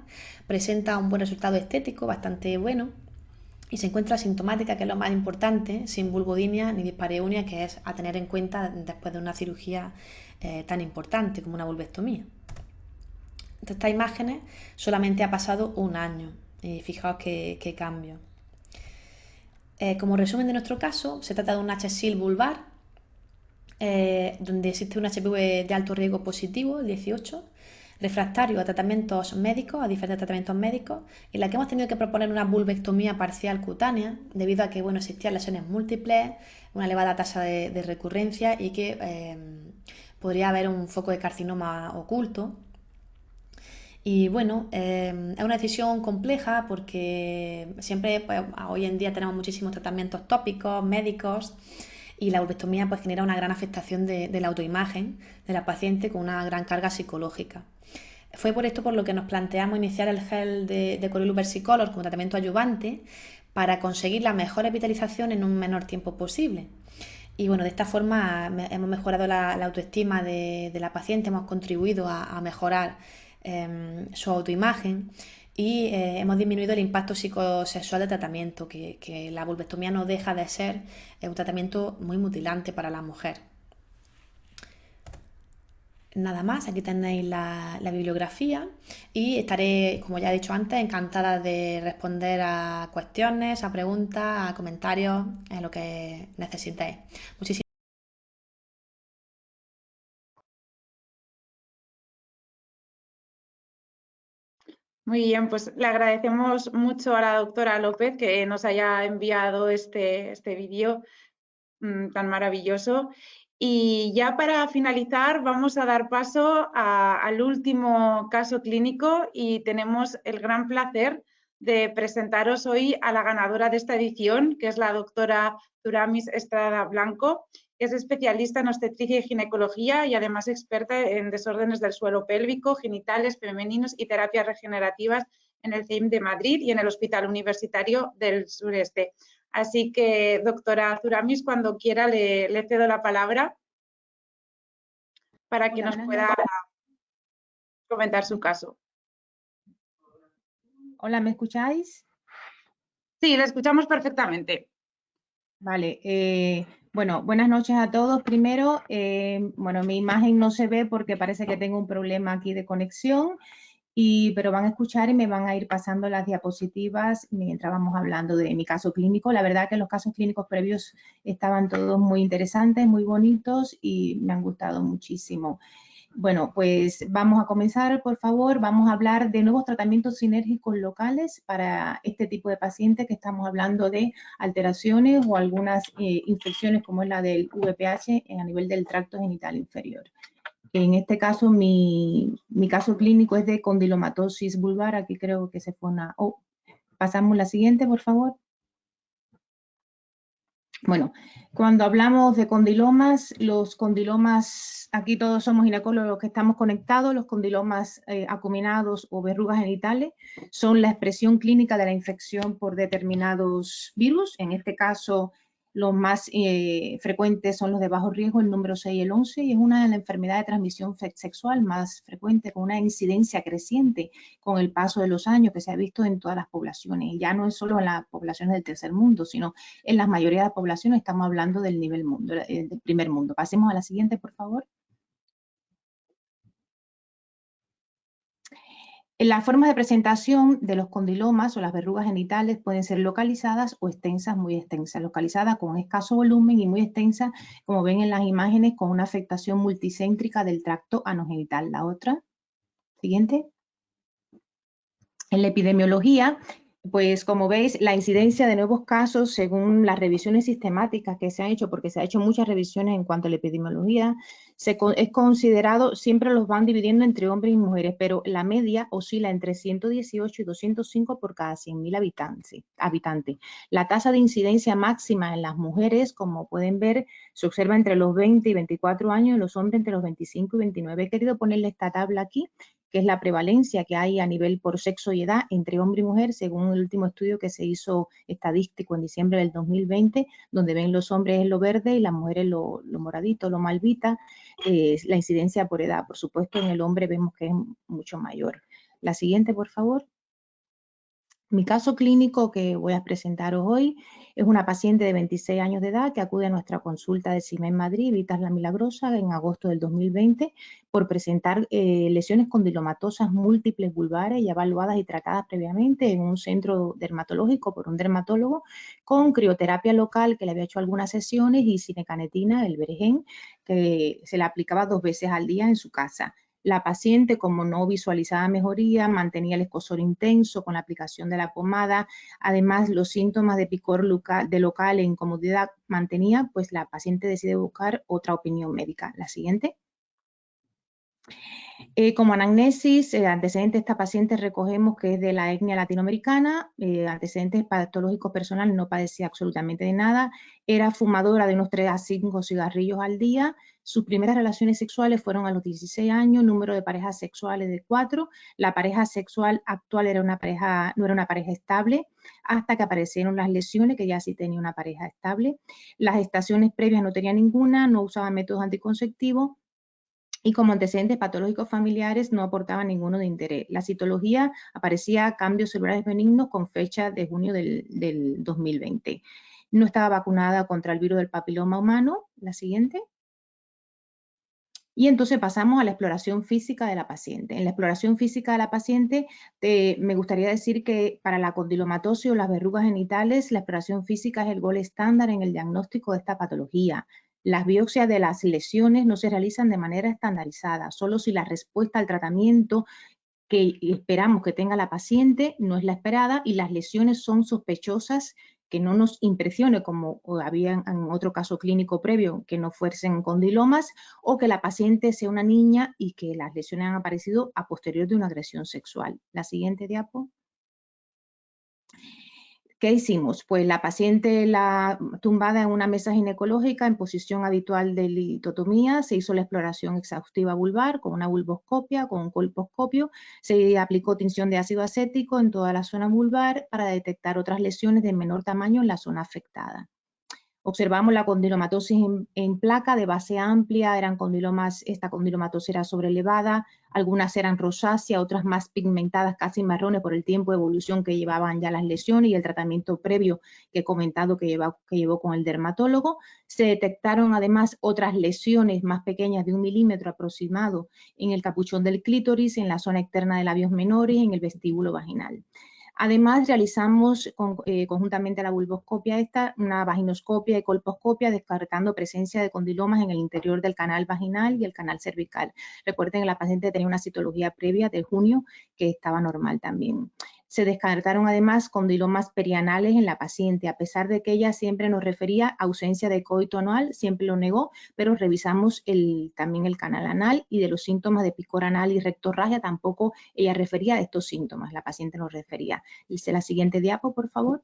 Speaker 4: presenta un buen resultado estético, bastante bueno, y se encuentra asintomática, que es lo más importante, sin vulvodinia ni dispareunia, que es a tener en cuenta después de una cirugía tan importante como una vulvectomía. De estas imágenes solamente ha pasado un año, y fijaos qué cambio. Como resumen de nuestro caso, se trata de un HSIL vulvar, donde existe un HPV de alto riesgo positivo, el 18, refractario a tratamientos médicos, a diferentes tratamientos médicos, en la que hemos tenido que proponer una vulvectomía parcial cutánea, debido a que bueno, existían lesiones múltiples, una elevada tasa de recurrencia y que podría haber un foco de carcinoma oculto. Y bueno, es una decisión compleja porque siempre, pues, hoy en día tenemos muchísimos tratamientos tópicos, médicos, y la vulvectomía pues genera una gran afectación de la autoimagen de la paciente con una gran carga psicológica. Fue por esto por lo que nos planteamos iniciar el gel de Corylus versicolor como tratamiento adyuvante para conseguir la mejor epitelización en un menor tiempo posible. Y bueno, de esta forma hemos mejorado la autoestima de la paciente, hemos contribuido a mejorar su autoimagen y hemos disminuido el impacto psicosexual del tratamiento, que la vulvectomía no deja de ser un tratamiento muy mutilante para la mujer. Nada más, aquí tenéis la bibliografía y estaré, como ya he dicho antes, encantada de responder a cuestiones, a preguntas, a comentarios, en lo que necesitéis. Muchísimas
Speaker 1: Muy bien, pues le agradecemos mucho a la doctora López que nos haya enviado este vídeo tan maravilloso. Y ya para finalizar vamos a dar paso al último caso clínico y tenemos el gran placer de presentaros hoy a la ganadora de esta edición, que es la doctora Thuramis Estrada Blanco, que es especialista en obstetricia y ginecología y además experta en desórdenes del suelo pélvico, genitales, femeninos y terapias regenerativas en el CEIM de Madrid y en el Hospital Universitario del Sureste. Así que, doctora Thuramis, cuando quiera le cedo la palabra para que nos pueda comentar su caso.
Speaker 5: Hola, ¿me escucháis?
Speaker 1: Sí, le escuchamos perfectamente.
Speaker 5: Vale, bueno, buenas noches a todos. Primero, bueno, mi imagen no se ve porque parece que tengo un problema aquí de conexión, pero van a escuchar y me van a ir pasando las diapositivas mientras vamos hablando de mi caso clínico. La verdad que los casos clínicos previos estaban todos muy interesantes, muy bonitos y me han gustado muchísimo. Bueno, pues vamos a comenzar, por favor. Vamos a hablar de nuevos tratamientos sinérgicos locales para este tipo de pacientes que estamos hablando de alteraciones o algunas infecciones como es la del VPH a nivel del tracto genital inferior. En este caso, mi caso clínico es de condilomatosis vulvar. Aquí creo que se fue una... Oh, pasamos la siguiente, por favor. Bueno, cuando hablamos de condilomas, los condilomas, aquí todos somos ginecólogos que estamos conectados, los condilomas acuminados o verrugas genitales son la expresión clínica de la infección por determinados virus. En este caso, los más frecuentes son los de bajo riesgo, el número 6 y el 11, y es una de las enfermedades de transmisión sexual más frecuente, con una incidencia creciente con el paso de los años que se ha visto en todas las poblaciones. Y ya no es solo en las poblaciones del tercer mundo, sino en la mayoría de las poblaciones. Estamos hablando del nivel mundo, del primer mundo. Pasemos a la siguiente, por favor. Las formas de presentación de los condilomas o las verrugas genitales pueden ser localizadas o extensas, muy extensas. Localizadas con escaso volumen y muy extensas, como ven en las imágenes, con una afectación multicéntrica del tracto anogenital. La otra, siguiente. En la epidemiología, pues como veis, la incidencia de nuevos casos, según las revisiones sistemáticas que se han hecho, porque se han hecho muchas revisiones en cuanto a la epidemiología, es considerado, siempre los van dividiendo entre hombres y mujeres, pero la media oscila entre 118 y 205 por cada 100.000 habitantes. La tasa de incidencia máxima en las mujeres, como pueden ver, se observa entre los 20 y 24 años, y los hombres entre los 25 y 29. He querido ponerle esta tabla aquí, que es la prevalencia que hay a nivel por sexo y edad entre hombre y mujer, según el último estudio que se hizo estadístico en diciembre del 2020, donde ven los hombres en lo verde y las mujeres lo moradito, lo malvita, la incidencia por edad. Por supuesto, en el hombre vemos que es mucho mayor. La siguiente, por favor. Mi caso clínico que voy a presentaros hoy es una paciente de 26 años de edad que acude a nuestra consulta de CIMEN Madrid, Vitas La Milagrosa, en agosto del 2020 por presentar lesiones condilomatosas múltiples vulvares ya evaluadas y tratadas previamente en un centro dermatológico por un dermatólogo con crioterapia local que le había hecho algunas sesiones y cinecanetina, el Bergen, que se le aplicaba 2 veces al día en su casa. La paciente, como no visualizaba mejoría, mantenía el escozor intenso con la aplicación de la pomada. Además, los síntomas de picor local e incomodidad mantenía, pues la paciente decide buscar otra opinión médica. La siguiente. Como anamnesis, antecedentes de esta paciente recogemos que es de la etnia latinoamericana, antecedentes patológicos personales, no padecía absolutamente de nada, era fumadora de unos 3 a 5 cigarrillos al día, sus primeras relaciones sexuales fueron a los 16 años, número de parejas sexuales de 4, la pareja sexual actual no era una pareja estable, hasta que aparecieron las lesiones, que ya sí tenía una pareja estable, las gestaciones previas no tenía ninguna, no usaba métodos anticonceptivos, y como antecedentes patológicos familiares no aportaba ninguno de interés. La citología aparecía cambios celulares benignos con fecha de junio del 2020. No estaba vacunada contra el virus del papiloma humano. La siguiente. Y entonces pasamos a la exploración física de la paciente. En la exploración física de la paciente, me gustaría decir que para la condilomatosis o las verrugas genitales, la exploración física es el gol estándar en el diagnóstico de esta patología. Las biopsias de las lesiones no se realizan de manera estandarizada, solo si la respuesta al tratamiento que esperamos que tenga la paciente no es la esperada y las lesiones son sospechosas, que no nos impresione como había en otro caso clínico previo, que no fuesen condilomas, o que la paciente sea una niña y que las lesiones han aparecido a posterior de una agresión sexual. La siguiente diapo. ¿Qué hicimos? Pues la paciente tumbada en una mesa ginecológica en posición habitual de litotomía, se hizo la exploración exhaustiva vulvar con una vulvoscopia, con un colposcopio, se aplicó tinción de ácido acético en toda la zona vulvar para detectar otras lesiones de menor tamaño en la zona afectada. Observamos la condilomatosis en placa de base amplia, eran condilomas, esta condilomatosis era sobrelevada, algunas eran rosáceas, otras más pigmentadas, casi marrones por el tiempo de evolución que llevaban ya las lesiones y el tratamiento previo que he comentado que llevó con el dermatólogo. Se detectaron además otras lesiones más pequeñas de 1 milímetro aproximado en el capuchón del clítoris, en la zona externa de labios menores y en el vestíbulo vaginal. Además, realizamos conjuntamente a la vulvoscopia una vaginoscopia y colposcopia, descartando presencia de condilomas en el interior del canal vaginal y el canal cervical. Recuerden que la paciente tenía una citología previa de junio que estaba normal también. Se descartaron además condilomas perianales en la paciente, a pesar de que ella siempre nos refería a ausencia de coito anual, siempre lo negó, pero revisamos también el canal anal y de los síntomas de picor anal y rectorragia tampoco ella refería a estos síntomas, la paciente nos refería. Dice la siguiente diapo, por favor.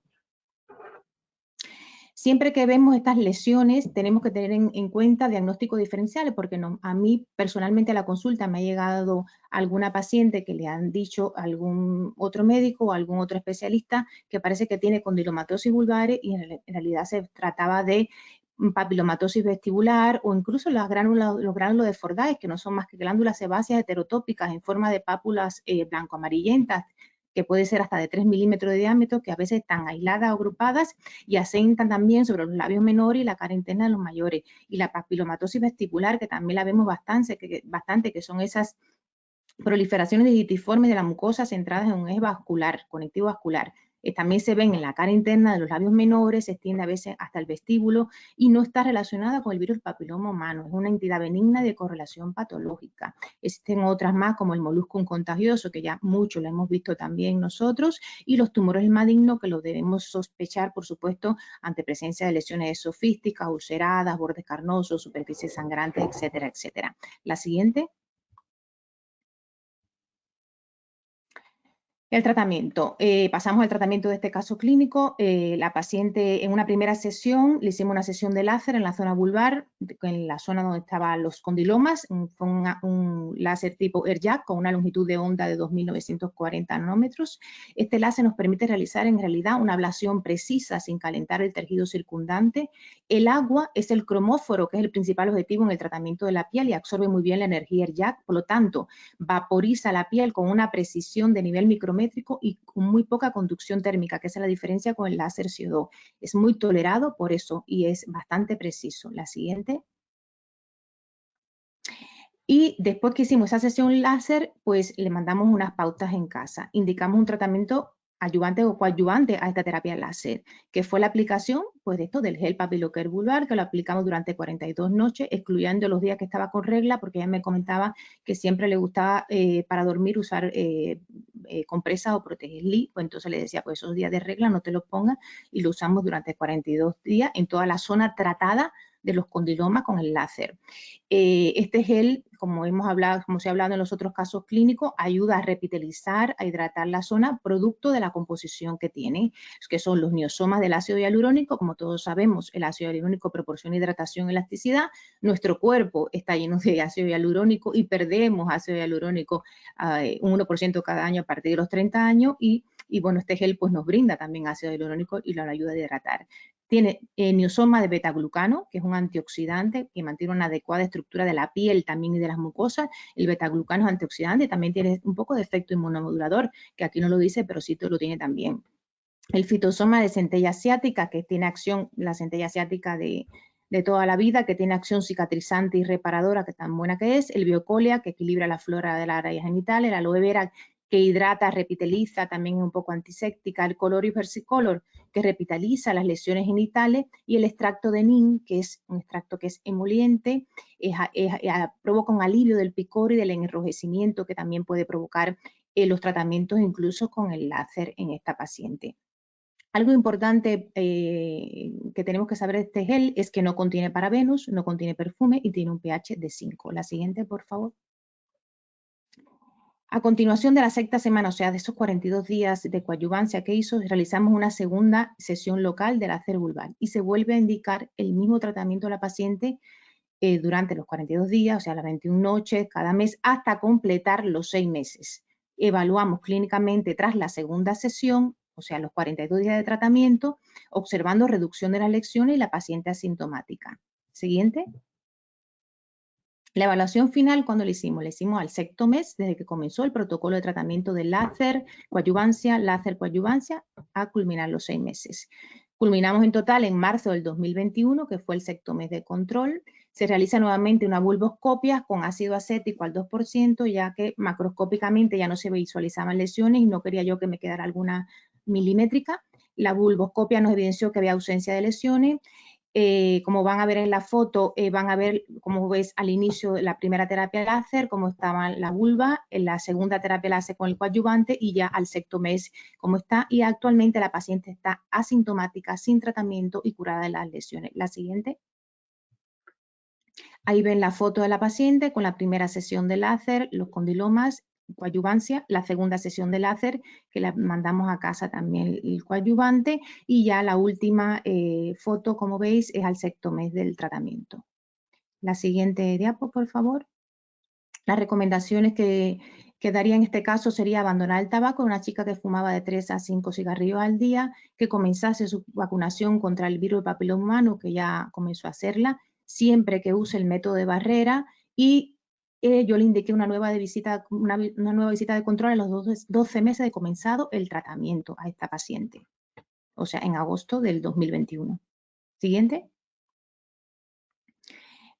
Speaker 5: Siempre que vemos estas lesiones tenemos que tener en cuenta diagnósticos diferenciales, porque a mí personalmente a la consulta me ha llegado alguna paciente que le han dicho a algún otro médico o algún otro especialista que parece que tiene condilomatosis vulvares y en realidad se trataba de papilomatosis vestibular o incluso los gránulos de Fordyce, que no son más que glándulas sebáceas heterotópicas en forma de pápulas blanco-amarillentas, que puede ser hasta de 3 milímetros de diámetro, que a veces están aisladas o agrupadas y asentan también sobre los labios menores y la cara interna de los mayores. Y la papilomatosis vestibular, que también la vemos bastante, que son esas proliferaciones digitiformes de la mucosa centradas en un eje vascular, conectivo vascular. También se ven en la cara interna de los labios menores, se extiende a veces hasta el vestíbulo y no está relacionada con el virus papiloma humano. Es una entidad benigna de correlación patológica. Existen otras más como el moluscum contagioso, que ya mucho lo hemos visto también nosotros, y los tumores malignos que los debemos sospechar, por supuesto, ante presencia de lesiones esofísticas, ulceradas, bordes carnosos, superficies sangrantes, etcétera, etcétera. La siguiente. El tratamiento. Pasamos al tratamiento de este caso clínico. La paciente en una primera sesión le hicimos una sesión de láser en la zona vulvar, en la zona donde estaban los condilomas. Fue un láser tipo ERJAC con una longitud de onda de 2.940 nanómetros. Este láser nos permite realizar en realidad una ablación precisa sin calentar el tejido circundante. El agua es el cromóforo, que es el principal objetivo en el tratamiento de la piel y absorbe muy bien la energía ERJAC. Por lo tanto, vaporiza la piel con una precisión de nivel micrométrico y con muy poca conducción térmica, que esa es la diferencia con el láser CO2. Es muy tolerado por eso y es bastante preciso. La siguiente. Y después que hicimos esa sesión láser, pues le mandamos unas pautas en casa. Indicamos un tratamiento adyuvante o coadyuvante a esta terapia láser, que fue la aplicación pues, de esto del gel papilocare vulvar, que lo aplicamos durante 42 noches, excluyendo los días que estaba con regla, porque ella me comentaba que siempre le gustaba para dormir usar compresas o protegerli, pues entonces le decía, pues esos días de regla no te los pongas, y lo usamos durante 42 días en toda la zona tratada de los condilomas con el láser. Este gel, como se ha hablado en los otros casos clínicos, ayuda a repitelizar, a hidratar la zona, producto de la composición que tiene, que son los neosomas del ácido hialurónico. Como todos sabemos, el ácido hialurónico proporciona hidratación y elasticidad. Nuestro cuerpo está lleno de ácido hialurónico y perdemos ácido hialurónico un 1% cada año a partir de los 30 años y bueno, este gel pues nos brinda también ácido hialurónico y nos ayuda a hidratar. Tiene neosoma de betaglucano, que es un antioxidante que mantiene una adecuada estructura de la piel también y de las mucosas. El betaglucano es antioxidante, también tiene un poco de efecto inmunomodulador, que aquí no lo dice, pero sí lo tiene también. El fitosoma de centella asiática, que tiene acción, la centella asiática de toda la vida, que tiene acción cicatrizante y reparadora, que tan buena que es. El biocolia, que equilibra la flora de la área genital. El aloe vera, que hidrata, repiteliza, también es un poco antiséptica. El Coloris versicolor, que repitaliza las lesiones genitales. Y el extracto de neem, que es un extracto que es emoliente, provoca un alivio del picor y del enrojecimiento, que también puede provocar los tratamientos incluso con el láser en esta paciente. Algo importante que tenemos que saber de este gel es que no contiene parabenos, no contiene perfume y tiene un pH de 5. La siguiente, por favor. A continuación de la sexta semana, o sea, de esos 42 días de coadyuvancia que hizo, realizamos una segunda sesión local de láser vulvar y se vuelve a indicar el mismo tratamiento a la paciente durante los 42 días, o sea, las 21 noches, cada mes, hasta completar los 6 meses. Evaluamos clínicamente tras la segunda sesión, o sea, los 42 días de tratamiento, observando reducción de las lesiones y la paciente asintomática. Siguiente. La evaluación final, ¿cuándo la hicimos? La hicimos al sexto mes, desde que comenzó el protocolo de tratamiento de láser coadyuvancia, a culminar los 6 meses. Culminamos en total en marzo del 2021, que fue el sexto mes de control. Se realiza nuevamente una vulvoscopia con ácido acético al 2%, ya que macroscópicamente ya no se visualizaban lesiones y no quería yo que me quedara alguna milimétrica. La vulvoscopia nos evidenció que había ausencia de lesiones. Como van a ver en la foto, van a ver, como ves al inicio, la primera terapia láser, cómo estaba la vulva, en la segunda terapia láser con el coadyuvante y ya al sexto mes cómo está. Y actualmente la paciente está asintomática, sin tratamiento y curada de las lesiones. La siguiente. Ahí ven la foto de la paciente con la primera sesión de láser, los condilomas, coadyuvancia, la segunda sesión de láser, que la mandamos a casa también el coadyuvante, y ya la última foto, como veis, es al sexto mes del tratamiento. La siguiente diapo, por favor. Las recomendaciones que daría en este caso sería abandonar el tabaco en una chica que fumaba de 3 a 5 cigarrillos al día, que comenzase su vacunación contra el virus del papiloma humano, que ya comenzó a hacerla, siempre que use el método de barrera, y yo le indiqué una nueva visita de control a los 12 meses de comenzado el tratamiento a esta paciente, o sea, en agosto del 2021. Siguiente.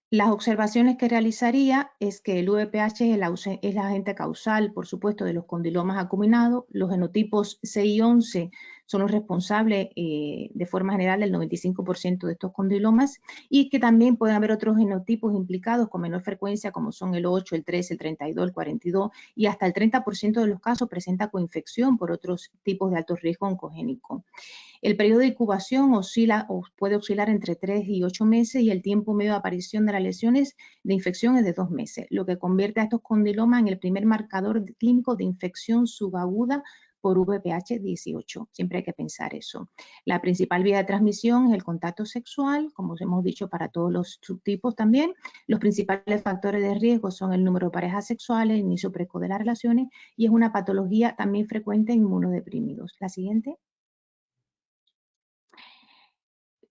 Speaker 5: Las observaciones que realizaría es que el VPH es el agente causal, por supuesto, de los condilomas acuminados. Los genotipos 6 y 11 son los responsables de forma general del 95% de estos condilomas, y que también pueden haber otros genotipos implicados con menor frecuencia, como son el 8, el 13, el 32, el 42, y hasta el 30% de los casos presenta coinfección por otros tipos de alto riesgo oncogénico. El periodo de incubación puede oscilar entre 3 y 8 meses y el tiempo medio de aparición de las lesiones de infección es de 2 meses, lo que convierte a estos condilomas en el primer marcador clínico de infección subaguda por VPH 18. Siempre hay que pensar eso. La principal vía de transmisión es el contacto sexual, como hemos dicho para todos los subtipos también. Los principales factores de riesgo son el número de parejas sexuales, el inicio precoz de las relaciones, y es una patología también frecuente en inmunodeprimidos. La siguiente.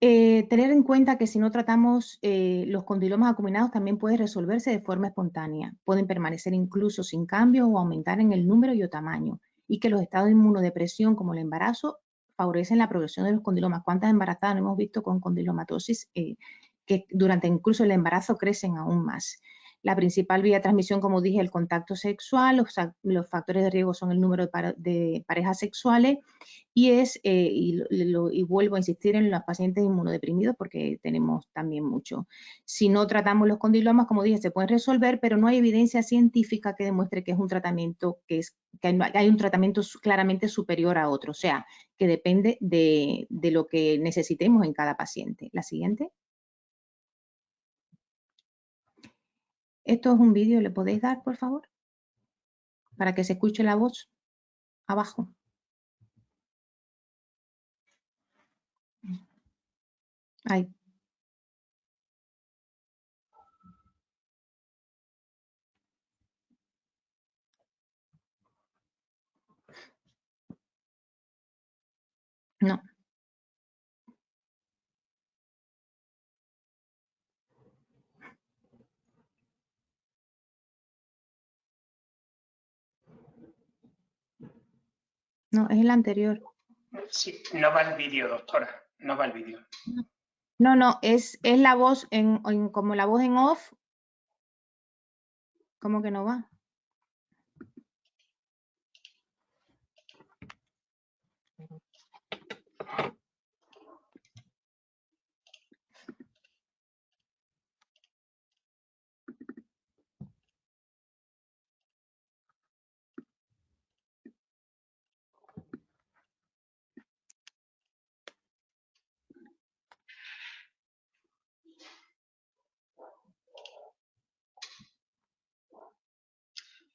Speaker 5: Tener en cuenta que si no tratamos los condilomas acuminados también puede resolverse de forma espontánea. Pueden permanecer incluso sin cambio o aumentar en el número y o tamaño. Y que los estados de inmunodepresión como el embarazo favorecen la progresión de los condilomas. ¿Cuántas embarazadas no hemos visto con condilomatosis que durante incluso el embarazo crecen aún más? La principal vía de transmisión, como dije, el contacto sexual. Los factores de riesgo son el número de parejas sexuales y vuelvo a insistir en los pacientes inmunodeprimidos porque tenemos también mucho. Si no tratamos los condilomas, como dije, se pueden resolver, pero no hay evidencia científica que demuestre que es un tratamiento que hay un tratamiento claramente superior a otro, o sea, que depende de lo que necesitemos en cada paciente. La siguiente. Esto es un vídeo, ¿le podéis dar, por favor? Para que se escuche la voz abajo. Ahí. No. No, es el anterior.
Speaker 6: Sí, no va el vídeo, doctora, no va el vídeo.
Speaker 5: No, no, es la voz como la voz en off. ¿Cómo que no va?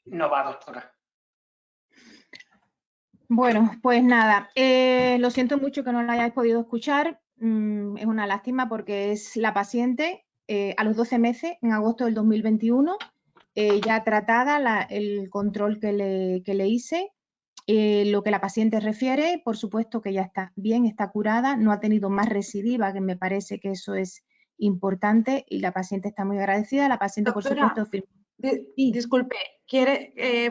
Speaker 6: No va, doctora.
Speaker 5: Bueno, pues nada, lo siento mucho que no la hayáis podido escuchar. Es una lástima porque es la paciente a los 12 meses, en agosto del 2021, ya tratada, el control que le hice. Lo que la paciente refiere, por supuesto que ya está bien, está curada, no ha tenido más recidiva, que me parece que eso es importante, y la paciente está muy agradecida. La paciente,
Speaker 1: Doctora,
Speaker 5: por supuesto,
Speaker 1: disculpe,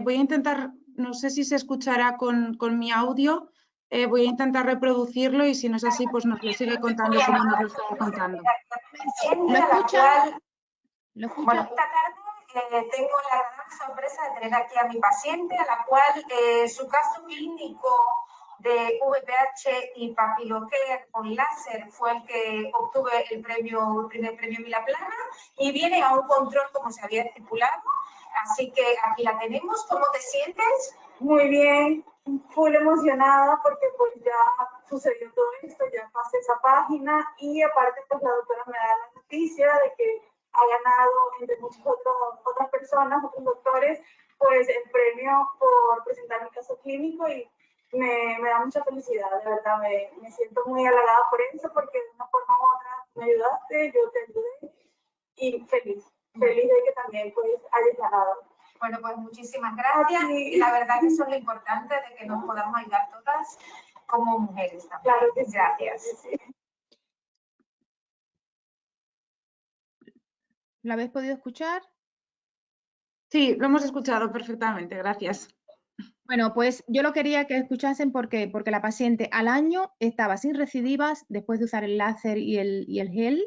Speaker 1: voy a intentar, no sé si se escuchará con mi audio, voy a intentar reproducirlo y si no es así, pues nos lo sigue contando como nos lo estaba contando.
Speaker 5: ¿Lo escucha? ¿Lo escucha?
Speaker 7: Bueno, esta tarde tengo la gran sorpresa de tener aquí a mi paciente, a la cual su caso clínico de VPH y papiloquer con láser fue el que obtuve el primer premio Milaplana, y viene a un control como se había estipulado. Así que aquí la tenemos. ¿Cómo te sientes?
Speaker 8: Muy bien, full emocionada porque pues ya sucedió todo esto, ya pasé esa página, y aparte pues la doctora me da la noticia de que ha ganado entre muchas otras personas, otros doctores, pues el premio por presentar mi caso clínico, y me da mucha felicidad, de verdad, me siento muy halagada por eso, porque de una forma u otra me ayudaste, yo te ayudé, y feliz de que también pues hayas ganado.
Speaker 7: Bueno, pues muchísimas gracias. Y la verdad que eso es lo importante, de que nos podamos ayudar todas como mujeres también.
Speaker 8: Claro que sí.
Speaker 7: Gracias.
Speaker 8: Sí.
Speaker 5: ¿Lo habéis podido escuchar?
Speaker 1: Sí, lo hemos escuchado perfectamente, gracias.
Speaker 5: Bueno, pues yo lo quería que escuchasen porque la paciente al año estaba sin recidivas después de usar el láser y el gel,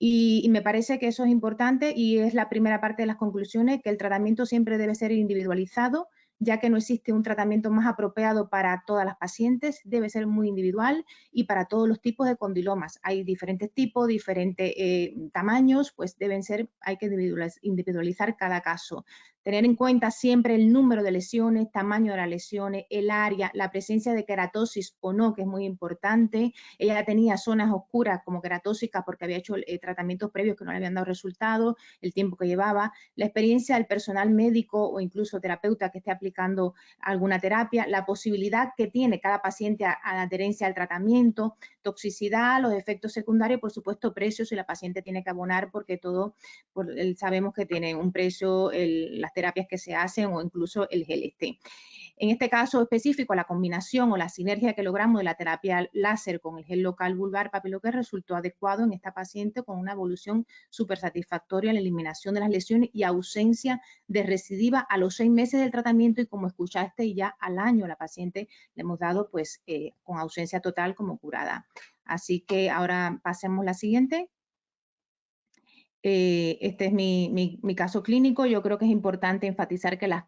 Speaker 5: y me parece que eso es importante, y es la primera parte de las conclusiones, que el tratamiento siempre debe ser individualizado, ya que no existe un tratamiento más apropiado para todas las pacientes, debe ser muy individual, y para todos los tipos de condilomas. Hay diferentes tipos, diferentes tamaños, pues hay que individualizar cada caso. Tener en cuenta siempre el número de lesiones, tamaño de las lesiones, el área, la presencia de queratosis o no, que es muy importante. Ella tenía zonas oscuras como queratóxicas porque había hecho tratamientos previos que no le habían dado resultados, el tiempo que llevaba, la experiencia del personal médico o incluso terapeuta que esté aplicando alguna terapia, la posibilidad que tiene cada paciente a la adherencia al tratamiento, toxicidad, los efectos secundarios, por supuesto, precios, si la paciente tiene que abonar, porque todo sabemos que tiene un precio, las terapias que se hacen o incluso el GLT. En este caso específico, la combinación o la sinergia que logramos de la terapia láser con el gel local vulvar papiloquer resultó adecuado en esta paciente, con una evolución súper satisfactoria en la eliminación de las lesiones y ausencia de recidiva a los 6 meses del tratamiento, y como escuchaste, ya al año la paciente le hemos dado pues con ausencia total como curada. Así que ahora pasemos a la siguiente. Este es mi caso clínico. Yo creo que es importante enfatizar que las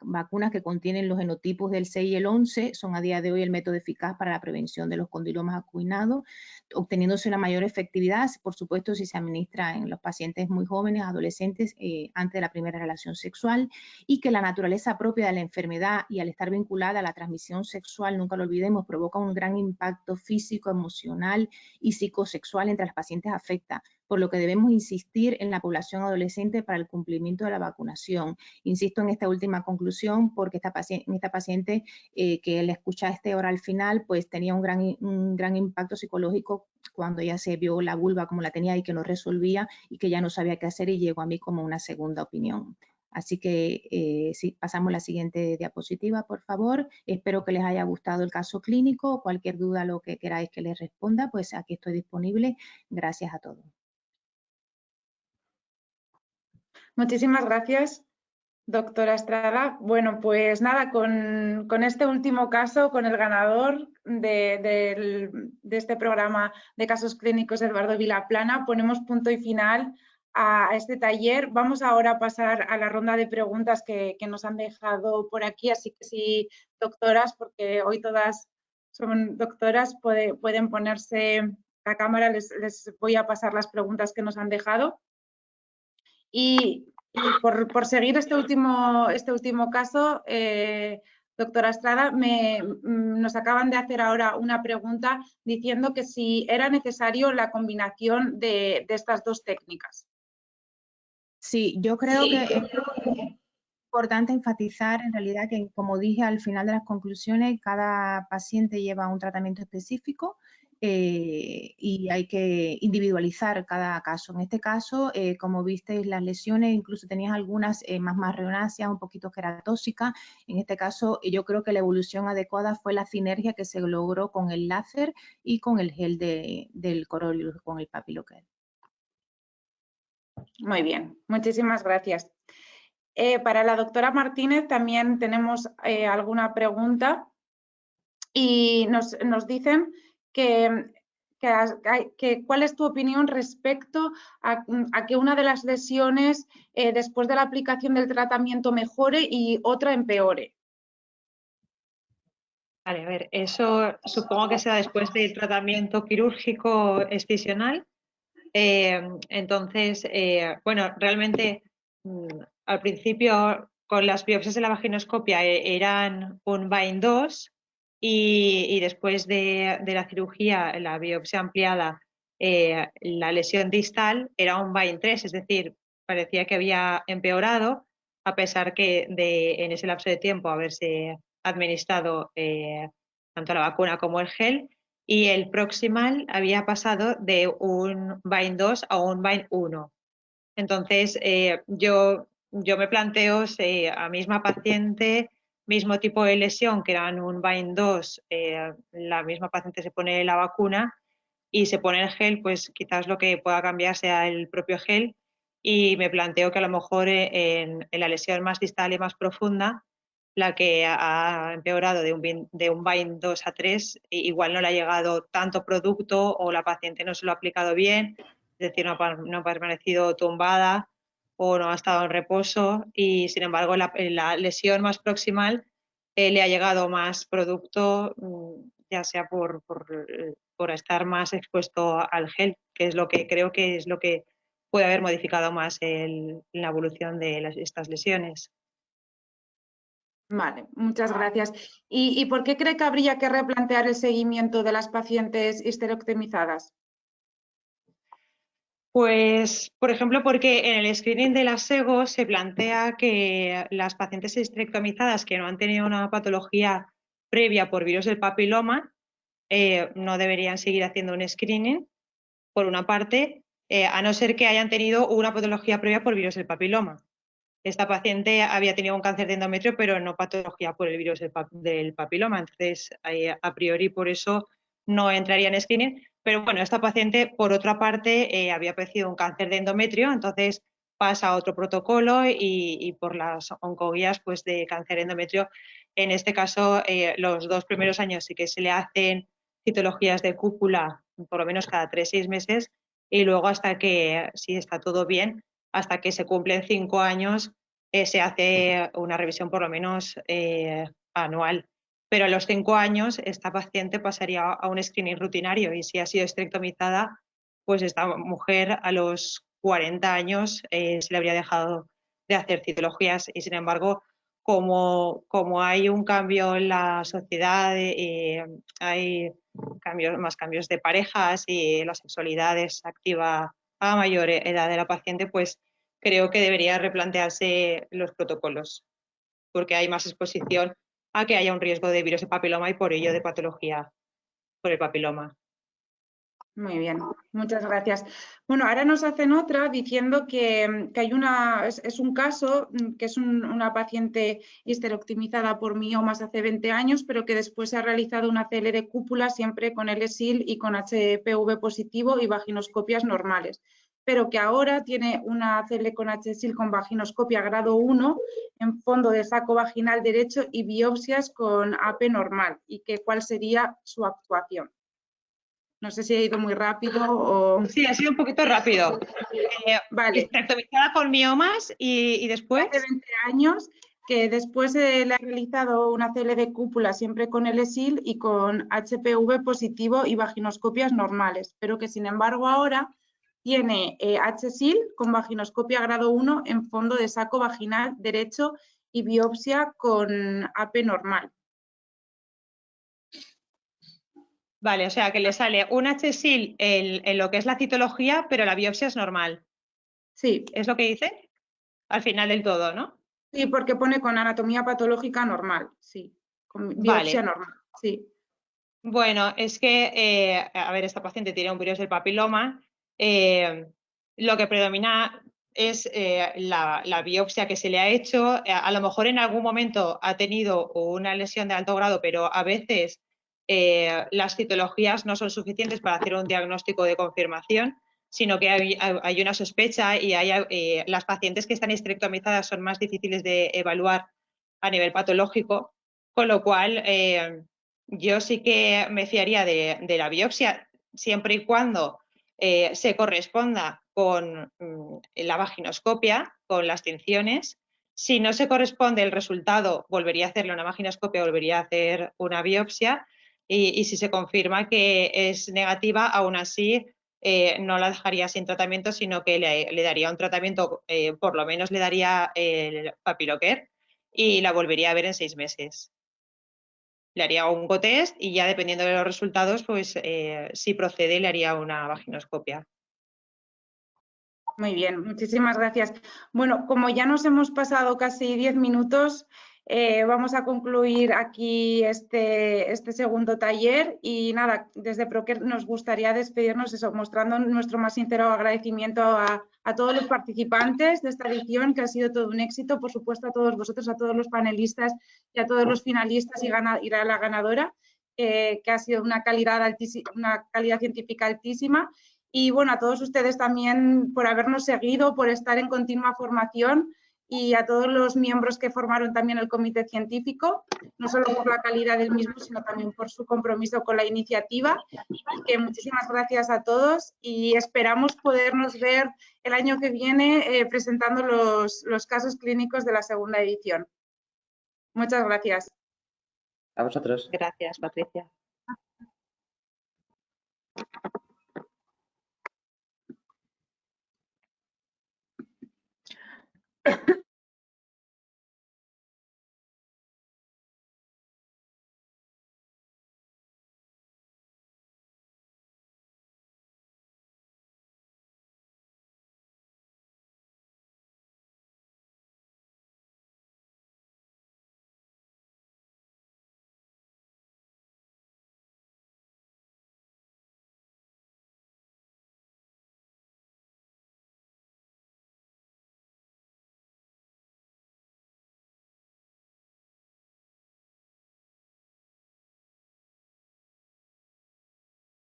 Speaker 5: vacunas que contienen los genotipos del 6 y el 11 son a día de hoy el método eficaz para la prevención de los condilomas acuminados, obteniéndose una mayor efectividad, por supuesto, si se administra en los pacientes muy jóvenes, adolescentes, antes de la primera relación sexual, y que la naturaleza propia de la enfermedad y al estar vinculada a la transmisión sexual, nunca lo olvidemos, provoca un gran impacto físico, emocional y psicosexual entre las pacientes afectadas. por lo que debemos insistir en la población adolescente para el cumplimiento de la vacunación. Insisto en esta última conclusión porque esta paciente que le escucha este oral final, pues tenía un gran impacto psicológico cuando ella se vio la vulva como la tenía y que no resolvía y que ya no sabía qué hacer, y llegó a mí como una segunda opinión. Así que sí, pasamos a la siguiente diapositiva, por favor. Espero que les haya gustado el caso clínico. Cualquier duda, lo que queráis que les responda, pues aquí estoy disponible. Gracias a todos.
Speaker 1: Muchísimas gracias, doctora Estrada. Bueno, pues nada, con este último caso, con el ganador de este programa de casos clínicos, Eduardo Vilaplana, ponemos punto y final a este taller. Vamos ahora a pasar a la ronda de preguntas que nos han dejado por aquí, así que sí, doctoras, porque hoy todas son doctoras, pueden ponerse la cámara, les voy a pasar las preguntas que nos han dejado. Y por seguir este último caso, doctora Estrada, nos acaban de hacer ahora una pregunta diciendo que si era necesario la combinación de estas dos técnicas.
Speaker 5: Sí, yo creo que es importante enfatizar en realidad que, como dije al final de las conclusiones, cada paciente lleva un tratamiento específico y hay que individualizar cada caso. En este caso, como visteis, las lesiones, incluso tenías algunas más marronáceas, un poquito queratóxicas. En este caso, yo creo que la evolución adecuada fue la sinergia que se logró con el láser y con el gel del Corolius, con el Papilocare.
Speaker 1: Muy bien, muchísimas gracias. Para la doctora Martínez también tenemos alguna pregunta y nos dicen que cuál es tu opinión respecto a que una de las lesiones después de la aplicación del tratamiento mejore y otra empeore.
Speaker 2: Vale, a ver, eso supongo que sea después del tratamiento quirúrgico excisional. Entonces, bueno, realmente al principio con las biopsias de la vaginoscopia eran un BAIN 2 y después de la cirugía, la biopsia ampliada, la lesión distal era un BAIN 3, es decir, parecía que había empeorado a pesar que en ese lapso de tiempo haberse administrado tanto la vacuna como el gel, y el Proximal había pasado de un BAIN 2 a un BAIN 1. Entonces, yo me planteo a misma paciente, mismo tipo de lesión, que eran un BAIN 2, la misma paciente se pone la vacuna y se pone el gel, pues quizás lo que pueda cambiar sea el propio gel, y me planteo que a lo mejor en la lesión más distal y más profunda, la que ha empeorado de un BAIN 2 a 3, igual no le ha llegado tanto producto o la paciente no se lo ha aplicado bien, es decir, no ha permanecido tumbada o no ha estado en reposo, y sin embargo la lesión más proximal le ha llegado más producto, ya sea por estar más expuesto al gel, que es lo que creo que es lo que puede haber modificado más la evolución de estas lesiones.
Speaker 1: Vale, muchas gracias. ¿Y por qué cree que habría que replantear el seguimiento de las pacientes histerectomizadas?
Speaker 2: Pues, por ejemplo, porque en el screening de la SEGO se plantea que las pacientes histerectomizadas que no han tenido una patología previa por virus del papiloma no deberían seguir haciendo un screening, por una parte, a no ser que hayan tenido una patología previa por virus del papiloma. Esta paciente había tenido un cáncer de endometrio, pero no patología por el virus del papiloma, entonces a priori por eso no entraría en screening. Pero bueno, esta paciente, por otra parte, había padecido un cáncer de endometrio, entonces pasa a otro protocolo y por las oncoguías pues, de cáncer de endometrio, en este caso, los 2 primeros años sí que se le hacen citologías de cúpula por lo menos cada 3-6 meses, y luego hasta que, si está todo bien, hasta que se cumplen 5 años, se hace una revisión por lo menos anual. Pero a los 5 años esta paciente pasaría a un screening rutinario, y si ha sido histerectomizada, pues esta mujer a los 40 años se le habría dejado de hacer citologías, y sin embargo, como hay un cambio en la sociedad, hay más cambios de parejas y la sexualidad es activa a mayor edad de la paciente, pues creo que debería replantearse los protocolos, porque hay más exposición a que haya un riesgo de virus de papiloma y por ello de patología por el papiloma.
Speaker 1: Muy bien, muchas gracias. Bueno, ahora nos hacen otra diciendo que hay es un caso que es una paciente histerectomizada por miomas hace 20 años, pero que después se ha realizado una CL de cúpula siempre con LSIL y con HPV positivo y vaginoscopias normales, pero que ahora tiene una CL con HSIL con vaginoscopia grado 1 en fondo de saco vaginal derecho y biopsias con AP normal, y que cuál sería su actuación. No sé si he ido muy rápido o...
Speaker 2: Sí, ha sido un poquito rápido.
Speaker 1: Vale.
Speaker 2: Histerectomizada por miomas y después...
Speaker 1: Hace 20 años, que después le ha realizado una CL de cúpula siempre con LSIL y con HPV positivo y vaginoscopias normales, pero que sin embargo ahora tiene HSIL con vaginoscopia grado 1 en fondo de saco vaginal derecho y biopsia con AP normal.
Speaker 2: Vale, o sea que le sale un HSIL en lo que es la citología, pero la biopsia es normal.
Speaker 1: Sí.
Speaker 2: ¿Es lo que dice? Al final del todo, ¿no?
Speaker 1: Sí, porque pone con anatomía patológica normal, sí. Con biopsia normal, sí.
Speaker 2: Bueno, es que, a ver, esta paciente tiene un virus del papiloma. Lo que predomina es la biopsia que se le ha hecho. A lo mejor en algún momento ha tenido una lesión de alto grado, pero a veces las citologías no son suficientes para hacer un diagnóstico de confirmación, sino que hay una sospecha y las pacientes que están histerectomizadas son más difíciles de evaluar a nivel patológico, con lo cual yo sí que me fiaría de la biopsia siempre y cuando se corresponda con la vaginoscopia, con las tinciones. Si no se corresponde el resultado, volvería a hacerle una vaginoscopia, volvería a hacer una biopsia y si se confirma que es negativa, aún así no la dejaría sin tratamiento, sino que le daría un tratamiento, por lo menos le daría el Papilocare y la volvería a ver en 6 meses. Le haría un cotest y ya dependiendo de los resultados, pues si procede le haría una vaginoscopia.
Speaker 1: Muy bien, muchísimas gracias. Bueno, como ya nos hemos pasado casi 10 minutos, vamos a concluir aquí este segundo taller y nada, desde Proker nos gustaría despedirnos mostrando nuestro más sincero agradecimiento a todos los participantes de esta edición, que ha sido todo un éxito, por supuesto a todos vosotros, a todos los panelistas y a todos los finalistas y a la ganadora, que ha sido una calidad científica altísima. Y bueno, a todos ustedes también por habernos seguido, por estar en continua formación y a todos los miembros que formaron también el comité científico, no solo por la calidad del mismo, sino también por su compromiso con la iniciativa. Y que muchísimas gracias a todos y esperamos podernos ver el año que viene presentando los casos clínicos de la segunda edición. Muchas gracias.
Speaker 3: A vosotros.
Speaker 2: Gracias, Patricia.